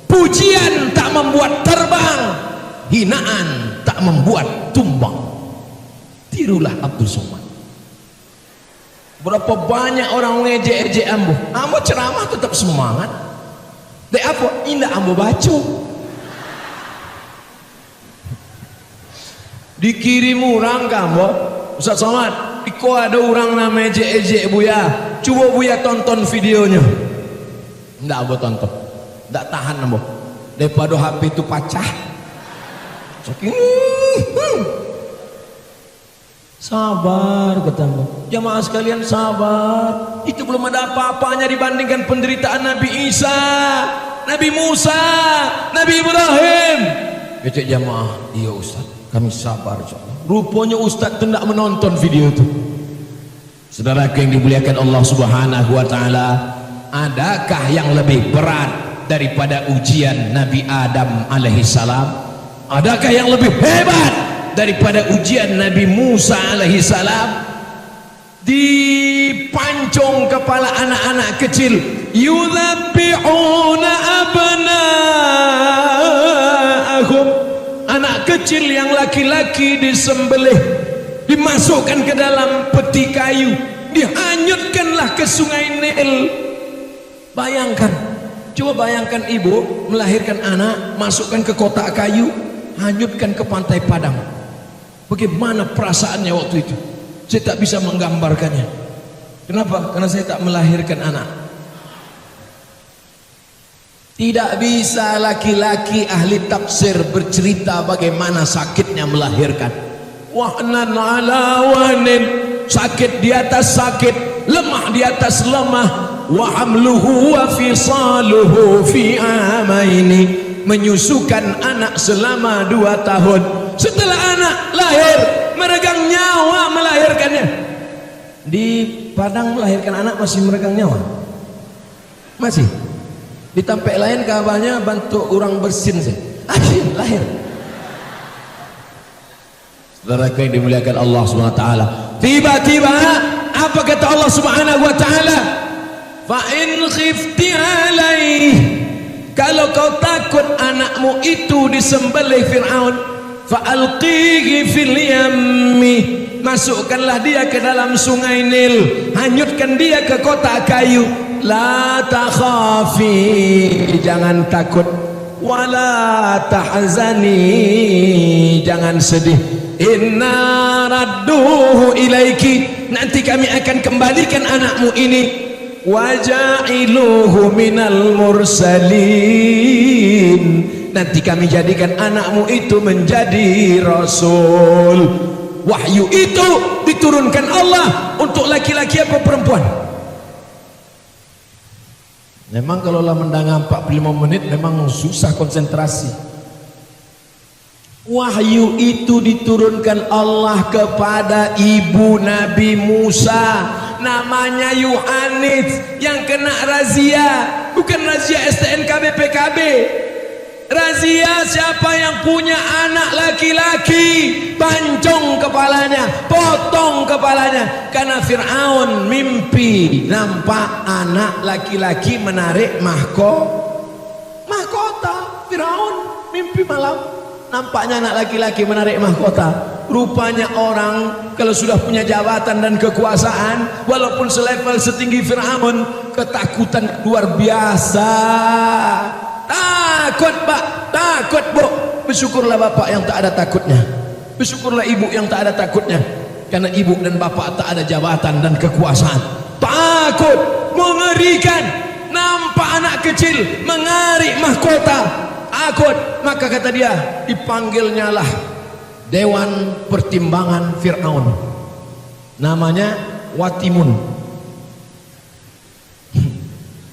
pujian tak membuat terbang, hinaan tak membuat tumbang. Tirulah Abdul Somad. Berapa banyak orang ngejek-ejek ambo ceramah tetap semangat. Dek apa? Indah ambo baca. Dikirim orang kamu, Ustaz Somad, iko ada orang namanya ejek-ejek Buya, coba Buya tonton videonya. Nggak Abo tonton, nggak tahan Abo. Daripada HP itu pecah. Saking sabar ketemu. Jamaah sekalian sabar. Itu belum ada apa-apanya dibandingkan penderitaan Nabi Isa, Nabi Musa, Nabi Ibrahim. Kecik jamaah, iya Ustaz, kami sabar insyaallah. Rupanya Ustaz itu tidak menonton video itu. Saudaraku yang dimuliakan Allah Subhanahu wa taala, adakah yang lebih berat daripada ujian Nabi Adam alaihi salam? Adakah yang lebih hebat daripada ujian Nabi Musa alaihi salam? Dipancung kepala anak-anak kecil, yudzabbihuna abna'ahum, anak kecil yang laki-laki disembelih, dimasukkan ke dalam peti kayu, dihanyutkanlah ke sungai Nil. Bayangkan, coba bayangkan ibu melahirkan anak, masukkan ke kotak kayu, hanyutkan ke pantai Padang. Bagaimana perasaannya waktu itu? Saya tak bisa menggambarkannya. Kenapa? Karena saya tak melahirkan anak. Tidak bisa laki-laki ahli tafsir bercerita bagaimana sakitnya melahirkan. Wahnan ala wahnin, sakit di atas sakit, lemah di atas lemah. Wa hamluhu wa fisaluhu fi amaini, menyusukan anak selama 2 tahun. Setelah anak lahir, meregang nyawa melahirkannya. Di Padang melahirkan anak masih meregang nyawa? Masih? Di tempat lain kabarnya bantu orang bersin sih. Lahir. Saudara yang dimuliakan Allah Subhanahu wa taala, tiba-tiba apa kata Allah Subhanahu wa taala? Fa in khifti alaih, kalau kau takut anakmu itu disembelih Fir'aun, fa'alqihi fil yammi, masukkanlah dia ke dalam sungai Nil, hanyutkan dia ke kotak kayu. La takhafi, jangan takut, wala tahzani, jangan sedih. Inna radduhu ilaiki, nanti kami akan kembalikan anakmu ini. Waja'iluhu minal mursalin, nanti kami jadikan anakmu itu menjadi rasul. Wahyu itu diturunkan Allah untuk laki-laki apa perempuan? Memang kalau lah mendengar 45 menit memang susah konsentrasi. Wahyu itu diturunkan Allah kepada ibu Nabi Musa, namanya Yohanes, yang kena razia. Bukan razia STNK BPKB, razia siapa yang punya anak laki-laki, pancung kepalanya, potong kepalanya. Karena Fir'aun mimpi nampak anak laki-laki menarik mahkota. Fir'aun mimpi malam, nampaknya anak laki-laki menarik mahkota. Rupanya orang kalau sudah punya jabatan dan kekuasaan, walaupun selevel setinggi Fir'aun, ketakutan luar biasa. Takut pak, takut bu. Bersyukurlah bapak yang tak ada takutnya, bersyukurlah ibu yang tak ada takutnya. Karena ibu dan bapak tak ada jabatan dan kekuasaan. Takut, mengerikan. Nampak anak kecil mengarik mahkota, takut. Maka kata dia, dipanggilnya lah Dewan Pertimbangan Fir'aun, namanya Watimun.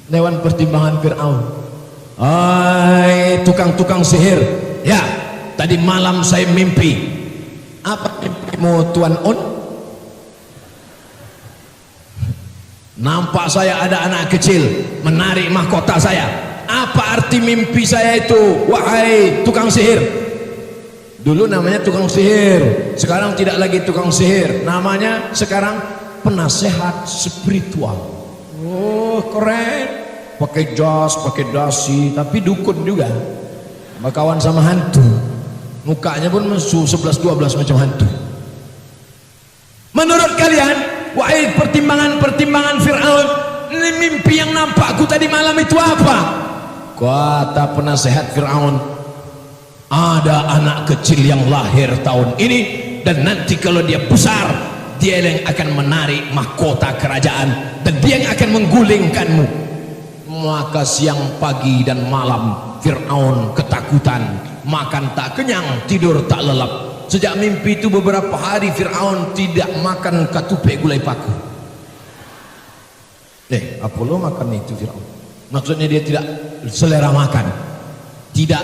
Dewan Pertimbangan Fir'aun. Hai tukang-tukang sihir, ya tadi malam saya mimpi. Apa mimpimu Tuan On? Nampak saya ada anak kecil menarik mahkota saya. Apa arti mimpi saya itu, wahai tukang sihir? Dulu namanya tukang sihir, sekarang tidak lagi tukang sihir, namanya sekarang penasehat spiritual. Oh keren, pakai jas, pakai dasi, tapi dukun juga, berkawan sama hantu, mukanya pun 11-12 macam hantu. Menurut kalian, wahai pertimbangan Fir'aun, ini mimpi yang nampakku tadi malam itu apa? Kata penasehat Fir'aun, ada anak kecil yang lahir tahun ini, dan nanti kalau dia besar, dia yang akan menarik mahkota kerajaan, dan dia yang akan menggulingkanmu. Maka siang, pagi dan malam Fir'aun ketakutan, makan tak kenyang, tidur tak lelap. Sejak mimpi itu beberapa hari Fir'aun tidak makan katupe gulai paku. Apa lo makan itu Fir'aun? Maksudnya dia tidak selera makan, tidak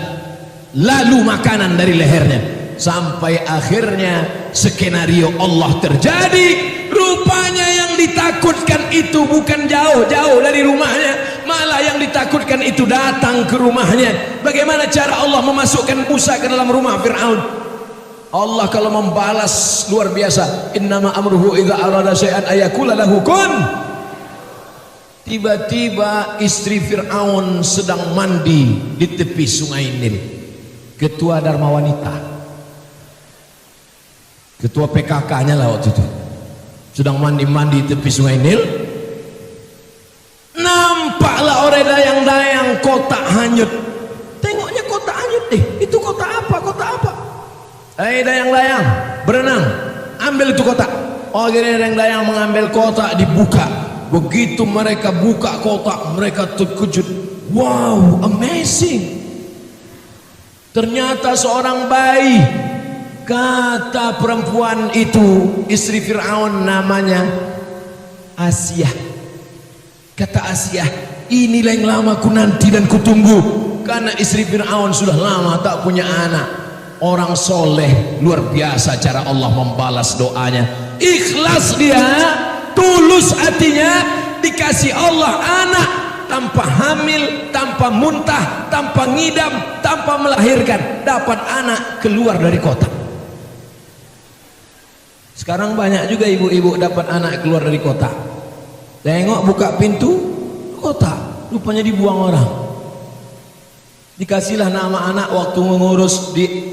lalu makanan dari lehernya. Sampai akhirnya skenario Allah terjadi. Rupanya yang ditakutkan itu bukan jauh-jauh dari rumahnya, malah yang ditakutkan itu datang ke rumahnya. Bagaimana cara Allah memasukkan Musa ke dalam rumah Fir'aun? Allah kalau membalas luar biasa. Innama amruhu idza arada syai'an ayaqula lahu kun. Tiba-tiba istri Fir'aun sedang mandi di tepi sungai Nil. Ketua Dharma Wanita, ketua PKK-nya lah waktu itu, sedang mandi-mandi di tepi sungai Nil. Nampaklah orang dayang-dayang kotak hanyut. Tengoknya kotak hanyut. Itu kotak apa? Kotak apa? Dayang-dayang berenang, ambil itu kotak. Oh, akhirnya dayang-dayang mengambil kotak, dibuka. Begitu mereka buka kotak, mereka terkejut. Wow, amazing. Ternyata seorang bayi. Kata perempuan itu, istri Fir'aun, namanya Asia. Kata Asia, inilah yang lama ku nanti dan ku tunggu. Karena istri Fir'aun sudah lama tak punya anak. Orang soleh, luar biasa cara Allah membalas doanya. Ikhlas dia, tulus hatinya, dikasih Allah anak, tanpa hamil, tanpa muntah, tanpa ngidam, tanpa melahirkan, dapat anak keluar dari kotak. Sekarang banyak juga ibu-ibu dapat anak keluar dari kotak. Tengok buka pintu, kotak, rupanya dibuang orang. Dikasihlah nama anak waktu mengurus di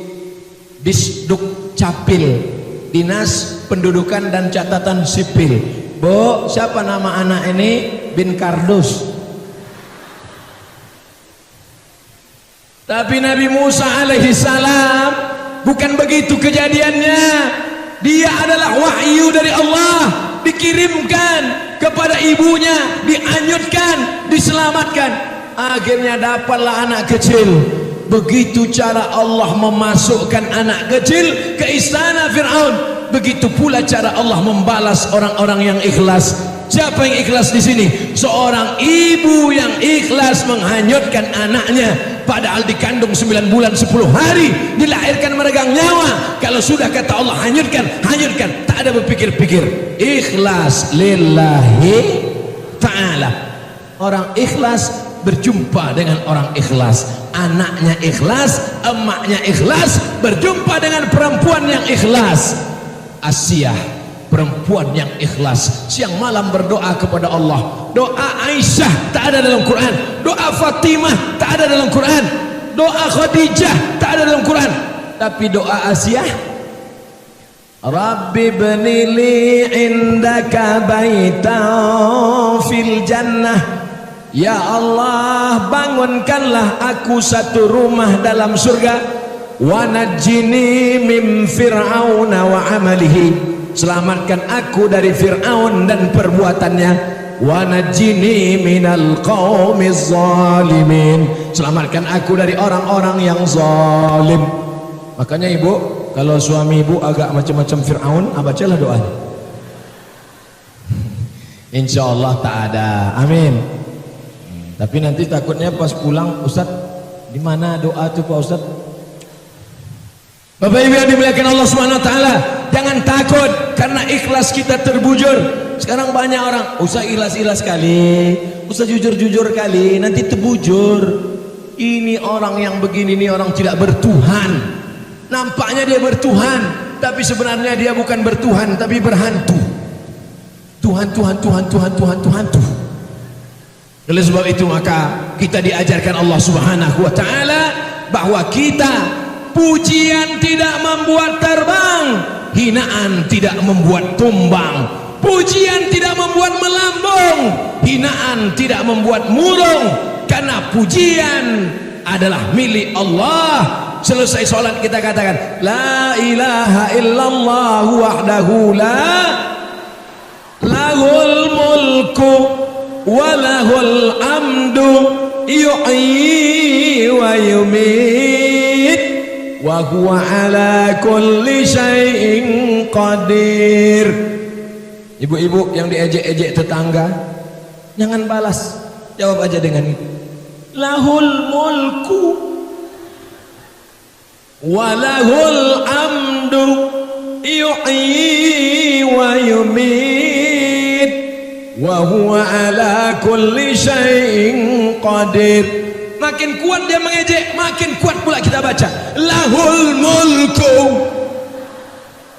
Disduk Capil, Dinas Pendudukan dan Catatan Sipil. Bu, siapa nama anak ini? Bin Kardus. Tapi Nabi Musa alaihi salam bukan begitu kejadiannya. Dia adalah wahyu dari Allah, dikirimkan kepada ibunya, dianyutkan, diselamatkan. Akhirnya dapatlah anak kecil. Begitu cara Allah memasukkan anak kecil ke istana Fir'aun. Begitu pula cara Allah membalas orang-orang yang ikhlas. Siapa yang ikhlas di sini? Seorang ibu yang ikhlas menghanyutkan anaknya, padahal dikandung 9 bulan 10 hari, dilahirkan meregang nyawa. Kalau sudah kata Allah hanyutkan, hanyutkan, tak ada berpikir-pikir. Ikhlas lillahi ta'ala. Orang ikhlas berjumpa dengan orang ikhlas. Anaknya ikhlas, emaknya ikhlas, berjumpa dengan perempuan yang ikhlas. Asia, perempuan yang ikhlas, siang malam berdoa kepada Allah. Doa Aisyah tak ada dalam Quran, doa Fatimah tak ada dalam Quran, doa Khadijah tak ada dalam Quran. Tapi doa Asia, Rabbi bnili indaka baitan fil jannah. Ya Allah, bangunkanlah aku satu rumah dalam surga. Wa najjini min fir'auna wa amalihi. Selamatkan aku dari Fir'aun dan perbuatannya. Wa najjini minal qaumiz zalimin. Selamatkan aku dari orang-orang yang zalim. Makanya ibu, kalau suami ibu agak macam-macam Fir'aun, bacalah doanya. Insyaallah tak ada. Amin. Tapi nanti takutnya pas pulang, Ustaz, di mana doa itu Pak Ustaz? Bapak Ibu yang dimuliakan Allah Subhanahu wa taala, jangan takut karena ikhlas kita terbujur. Sekarang banyak orang, Ustaz ikhlas-ikhlas kali, Ustaz jujur-jujur kali, nanti terbujur. Ini orang yang begini, ini orang tidak bertuhan. Nampaknya dia bertuhan, tapi sebenarnya dia bukan bertuhan, tapi berhantu. Tuhan. Oleh sebab itu maka kita diajarkan Allah Subhanahu wa taala bahwa kita, pujian tidak membuat terbang, hinaan tidak membuat tumbang. Pujian tidak membuat melambung, hinaan tidak membuat murung. Karena pujian adalah milik Allah. Selesai sholat kita katakan la ilaha illallah wahdahu la lahul mulku walahul amdu yuhyi wa yumit wa huwa ala kulli syai'in qadir. Ibu-ibu yang diejek-ejek tetangga, jangan balas, jawab aja dengan itu. Lahul mulku walahul amdu yuhyi wa yumit wa huwa ala kulli syai'in qadir. Makin kuat dia mengejek, makin kuat pula kita baca lahul mulku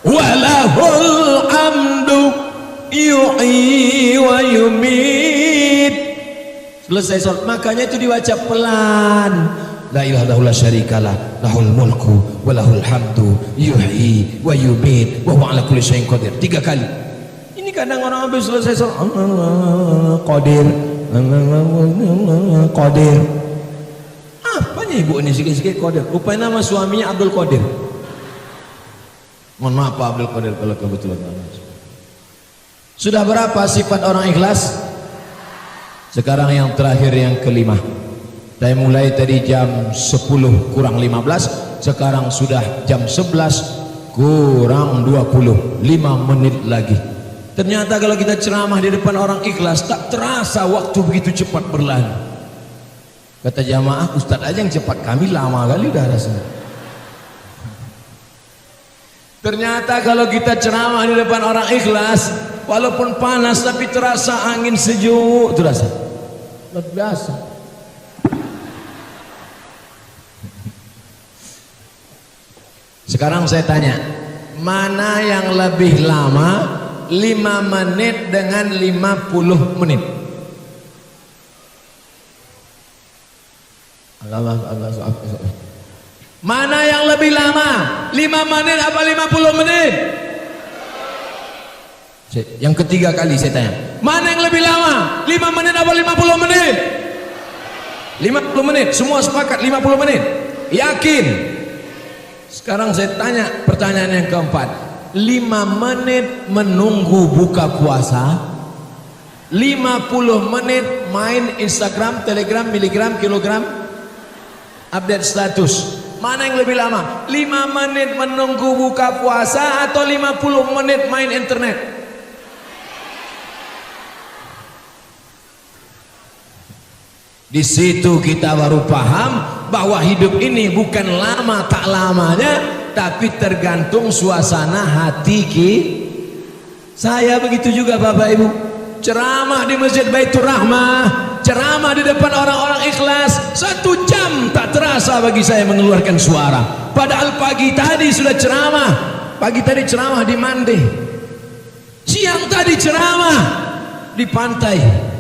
walahul amdu yuhyi wa yumit. Selesai sholat, makanya itu dibaca pelan. La ilaha illallah syarikalah, lahul mulku walahul hamdu yuhyi wa yumit wa huwa ala kulli syai'in qadir. 3 kali. Ini kadang orang habis selesai sholat qadir qadir. Apanya ibu ini sikit-sikit qadir? Rupanya nama suaminya Abdul Qadir. Mohon maaf Pak Abdul Qadir kalau kebetulan. Sudah berapa sifat orang ikhlas? Sekarang yang terakhir, yang kelima. Saya mulai tadi jam 10 kurang 15, sekarang sudah jam 11 kurang 20, 5 menit lagi. Ternyata kalau kita ceramah di depan orang ikhlas, tak terasa waktu begitu cepat berlalu. Kata jamaah, Ustaz aja yang cepat, kami lama kali udah rasanya. Ternyata kalau kita ceramah di depan orang ikhlas, walaupun panas tapi terasa angin sejuk, terasa luar biasa. Sekarang saya tanya, mana yang lebih lama 5 menit dengan 50 menit? Mana yang lebih lama 5 menit apa 50 menit? Yang ketiga kali saya tanya, mana yang lebih lama 5 menit apa 50 menit? 50 menit, semua sepakat 50 menit, yakin? Sekarang saya tanya pertanyaan yang keempat, 5 menit menunggu buka puasa, 50 menit main Instagram, Telegram, miligram, kilogram, update status. Mana yang lebih lama? 5 menit menunggu buka puasa atau 50 menit main internet? Di situ kita baru paham bahwa hidup ini bukan lama tak lamanya, tapi tergantung suasana hati saya. Begitu juga Bapak Ibu, ceramah di Masjid Baitur Rahmah, ceramah di depan orang-orang ikhlas, 1 jam tak terasa bagi saya mengeluarkan suara. Padahal pagi tadi sudah ceramah, pagi tadi ceramah di Mande, siang tadi ceramah di pantai.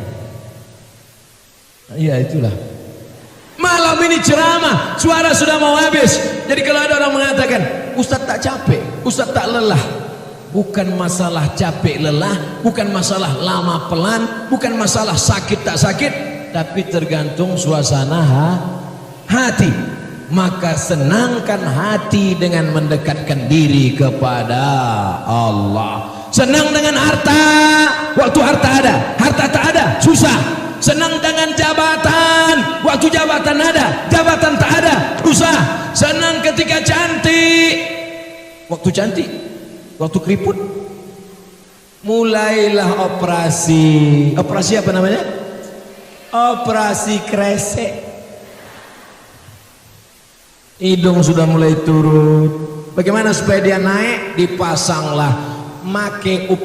Iya itulah. Malam ini ceramah, suara sudah mau habis. Jadi kalau ada orang mengatakan, Ustaz tak capek, Ustaz tak lelah, bukan masalah capek lelah, bukan masalah lama pelan, bukan masalah sakit tak sakit, tapi tergantung suasana hati. Maka senangkan hati dengan mendekatkan diri kepada Allah. Senang dengan harta waktu harta ada, harta tak ada susah. Senang dengan jabatan waktu jabatan ada, jabatan tak ada susah. Senang ketika cantik waktu cantik, waktu keriput mulailah operasi apa namanya, operasi kresek, hidung sudah mulai turun. Bagaimana supaya dia naik? Dipasanglah make up,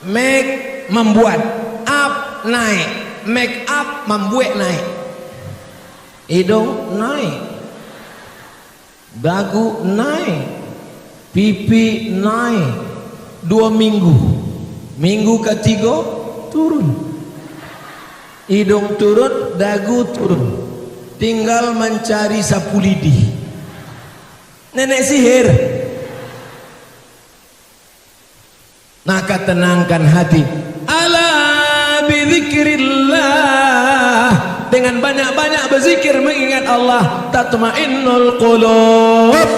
make membuat, up naik, make up membuat naik, hidung naik, dagu naik, pipi naik. 2 minggu, minggu ketiga turun, hidung turun, dagu turun, tinggal mencari sapu lidi. Nenek sihir. Maka tenangkan hati. Ala bizikrillah, dengan banyak-banyak berzikir mengingat Allah, tatmainnul qulub,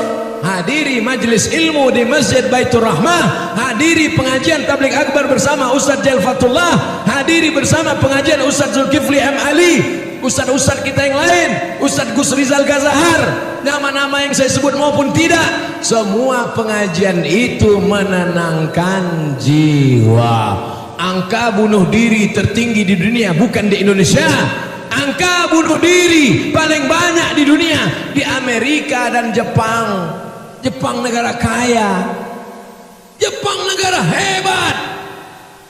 hadiri majelis ilmu di Masjid Baitur Rahmah, hadiri pengajian tabligh akbar bersama Ustaz Jalfatullah, hadiri bersama pengajian Ustaz Zulkifli M. Ali, Ustaz-Ustaz kita yang lain, Ustaz Gus Rizal Gazahar, nama-nama yang saya sebut maupun tidak, semua pengajian itu menenangkan jiwa. Angka bunuh diri tertinggi di dunia bukan di Indonesia, angka bunuh diri paling banyak di dunia di Amerika dan Jepang. Jepang negara kaya, Jepang negara hebat.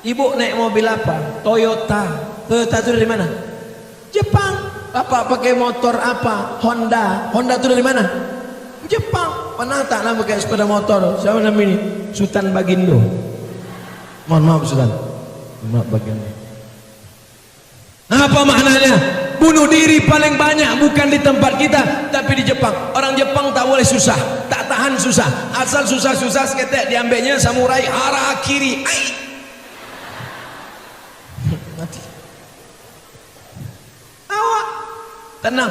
Ibu naik mobil apa? Toyota. Toyota itu dari mana? Jepang. Bapak pakai motor apa? Honda. Honda itu dari mana? Jepang. Pernah tak nama pakai sepeda motor? Siapa nama ini? Sultan Bagindo. Mohon maaf Sultan. Maaf Bagindo. Apa maknanya? Bunuh diri paling banyak bukan di tempat kita tapi di Jepang. Orang Jepang tak boleh susah, tak tahan susah. Asal susah-susah seketek diambilnya samurai harakiri. Mati. Awak tenang.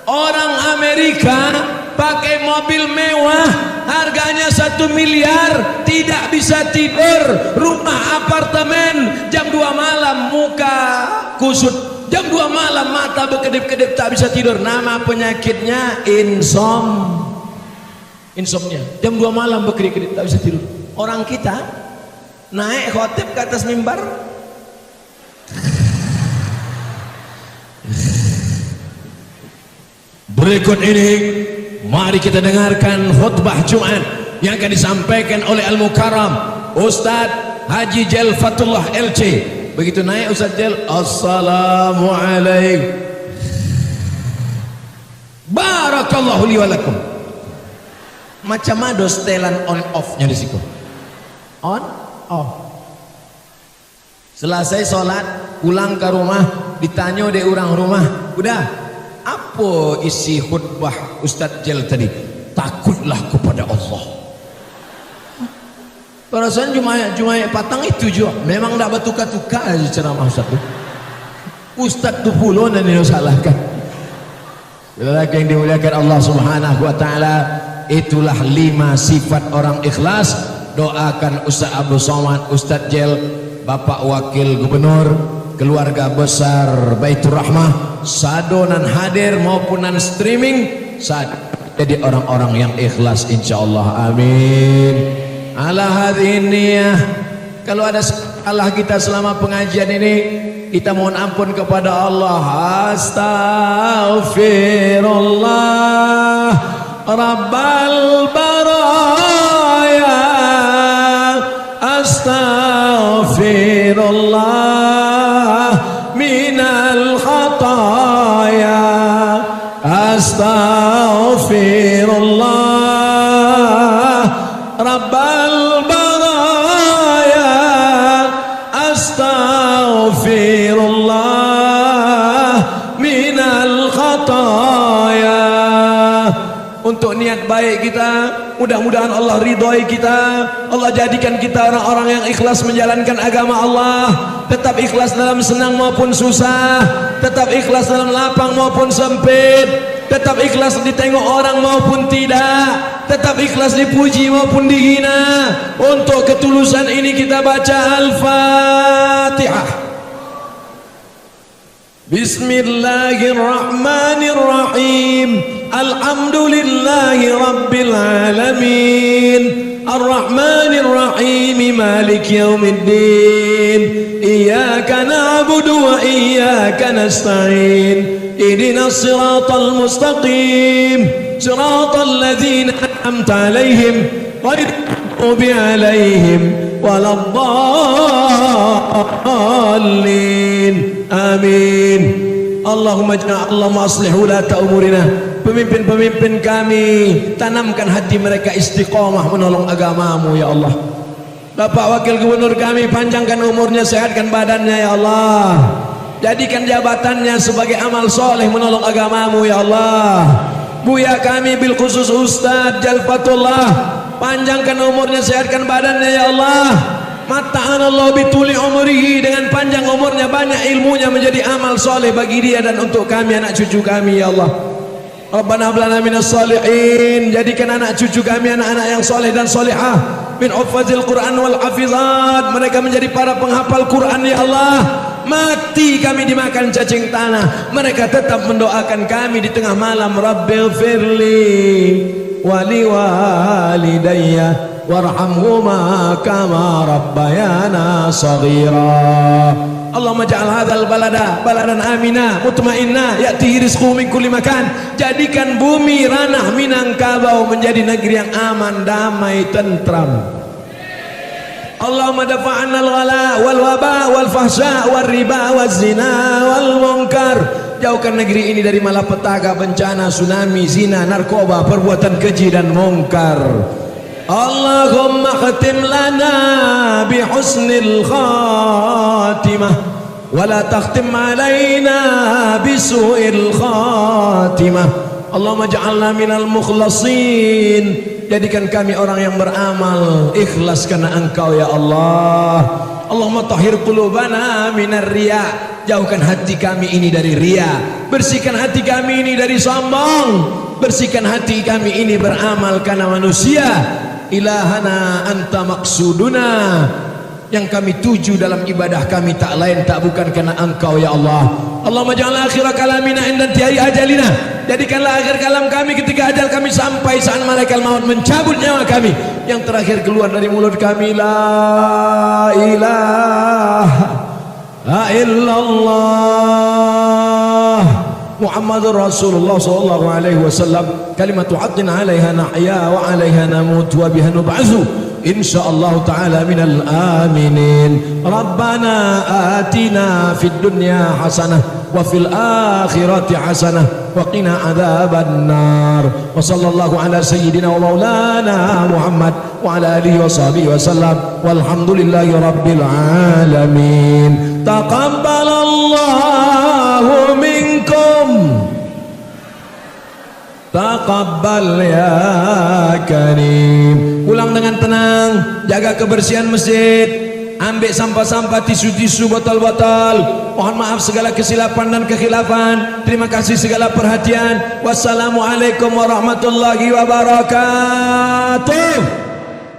Orang Amerika pakai mobil mewah, harganya 1 miliar, tidak bisa tidur, rumah apartemen, jam 2 malam muka kusut, jam 2 malam mata berkedip-kedip tak bisa tidur. Nama penyakitnya insomnia. Jam 2 malam berkedip-kedip tak bisa tidur. Orang kita naik khotib ke atas mimbar, berikut ini mari kita dengarkan khutbah Jumat yang akan disampaikan oleh Al-Mukarram Ustaz Haji Jalfatullah LC. Begitu naik Ustaz Jal, Assalamualaikum, barakallahu li wa lakum. Macam mana setelan on off nya di situ? On off. Selesai sholat pulang ke rumah, ditanya oleh orang rumah, udah apa isi khutbah Ustaz Jal tadi? Takutlah kepada Allah. Perasaan Jumaat patang itu juga memang tak bertukar-tukar aja ceramah Ustaz tu. Ustaz tu pula dan dia salahkan. Saudara yang dimuliakan Allah Subhanahu wa taala, itulah 5 sifat orang ikhlas. Doakan Ustaz Abdul Somad, Ustaz Jal, Bapak Wakil Gubernur, keluarga besar Baitur Rahmah, sadonan hadir maupun non streaming, jadi orang-orang yang ikhlas insyaallah. Amin. Ala hadhihi niyah. Kalau ada salah kita selama pengajian ini, kita mohon ampun kepada Allah. Astaghfirullah Rabbal baraya, astaghfirullah minal khataya, astaghfirullah Rabbal baraya, astaghfirullah minal khataya. Untuk niat baik kita, mudah-mudahan Allah ridhoi kita, Allah jadikan kita orang-orang yang ikhlas menjalankan agama Allah, tetap ikhlas dalam senang maupun susah, tetap ikhlas dalam lapang maupun sempit, tetap ikhlas ditengok orang maupun tidak, tetap ikhlas dipuji maupun dihina. Untuk ketulusan ini kita baca Al-Fatihah. Bismillahirrahmanirrahim. Alhamdulillahi rabbil alamin, Ar-Rahmanirrahim, Malik yaumiddin. Iyyaka na'budu wa iyyaka nasta'in. Ihdinas siratal mustaqim, siratal ladzina an'amta 'alaihim ghairil maghdubi 'alaihim waladdallin. Amin. Allahumma aslih ulata umurina, pemimpin-pemimpin kami, tanamkan hati mereka istiqamah menolong agamamu ya Allah. Bapak Wakil Gubernur kami, panjangkan umurnya, sehatkan badannya ya Allah, jadikan jabatannya sebagai amal soleh menolong agamamu ya Allah. Buya kami bil khusus Ustaz Jalfatullah, panjangkan umurnya, sehatkan badannya ya Allah. Mata'anallahu bituli umrihi, dengan panjang umurnya, banyak ilmunya, menjadi amal soleh bagi dia dan untuk kami, anak cucu kami ya Allah. Rabbana hab lana minas shalihin, jadikan anak cucu kami anak-anak yang soleh dan solehah, min hufazil Quran wal hafizat, mereka menjadi para penghafal Quran ya Allah. Mati kami dimakan cacing tanah, mereka tetap mendoakan kami di tengah malam, Rabbighfirli wali walidayya warhamhuma kama rabbayana saghira. Allahumma ja'al hadzal balada baladan amina mutmainna ya'tihi rizquhu min kulli makan. Jadikan bumi ranah Minangkabau menjadi negeri yang aman, damai, tentram. Allahumma dafa'anna al-ghala wal waba wal fahsya wal riba wal zina wal munkar. Jauhkan negeri ini dari malapetaka, bencana, tsunami, zina, narkoba, perbuatan keji dan mungkar. Allahumma khatim lana bi husnil khatimah wa la takhtim alaina bi su'il khatimah. Allahumma ja'alna minal mukhlasin, jadikan kami orang yang beramal ikhlas karena Engkau ya Allah. Allahumma tahhir qulubana minar riya, jauhkan hati kami ini dari riya, bersihkan hati kami ini dari sombong, bersihkan hati kami ini beramal karena manusia. Ilahana anta maksuduna, yang kami tuju dalam ibadah kami tak lain tak bukan karena Engkau ya Allah. Allahumma ja'al akhir kalamina inda intihai ajalina, jadikanlah akhir kalam kami ketika ajal kami sampai, saat malaikat maut mencabut nyawa kami, yang terakhir keluar dari mulut kami la ilaha illallah Muhammadur Rasulullah sallallahu alaihi wasallam, kalimatu haqqin 'alaiha nahya wa 'alaiha namut wa biha nub'atsu insyaallah ta'ala minal aminin. Rabbana atina fid dunya hasanah wa fil akhirati hasanah wa qina adzaban nar. Wa sallallahu ala sayyidina wa maulana Muhammad wa ala alihi wa sahbihi wa sallam walhamdulillahi rabbil alamin. Taqabbalallahu minkum, taqabbal ya karim. Pulang dengan tenang, jaga kebersihan masjid, ambil sampah-sampah, tisu-tisu, botol-botol. Mohon maaf segala kesilapan dan kekhilafan. Terima kasih segala perhatian. Wassalamualaikum warahmatullahi wabarakatuh.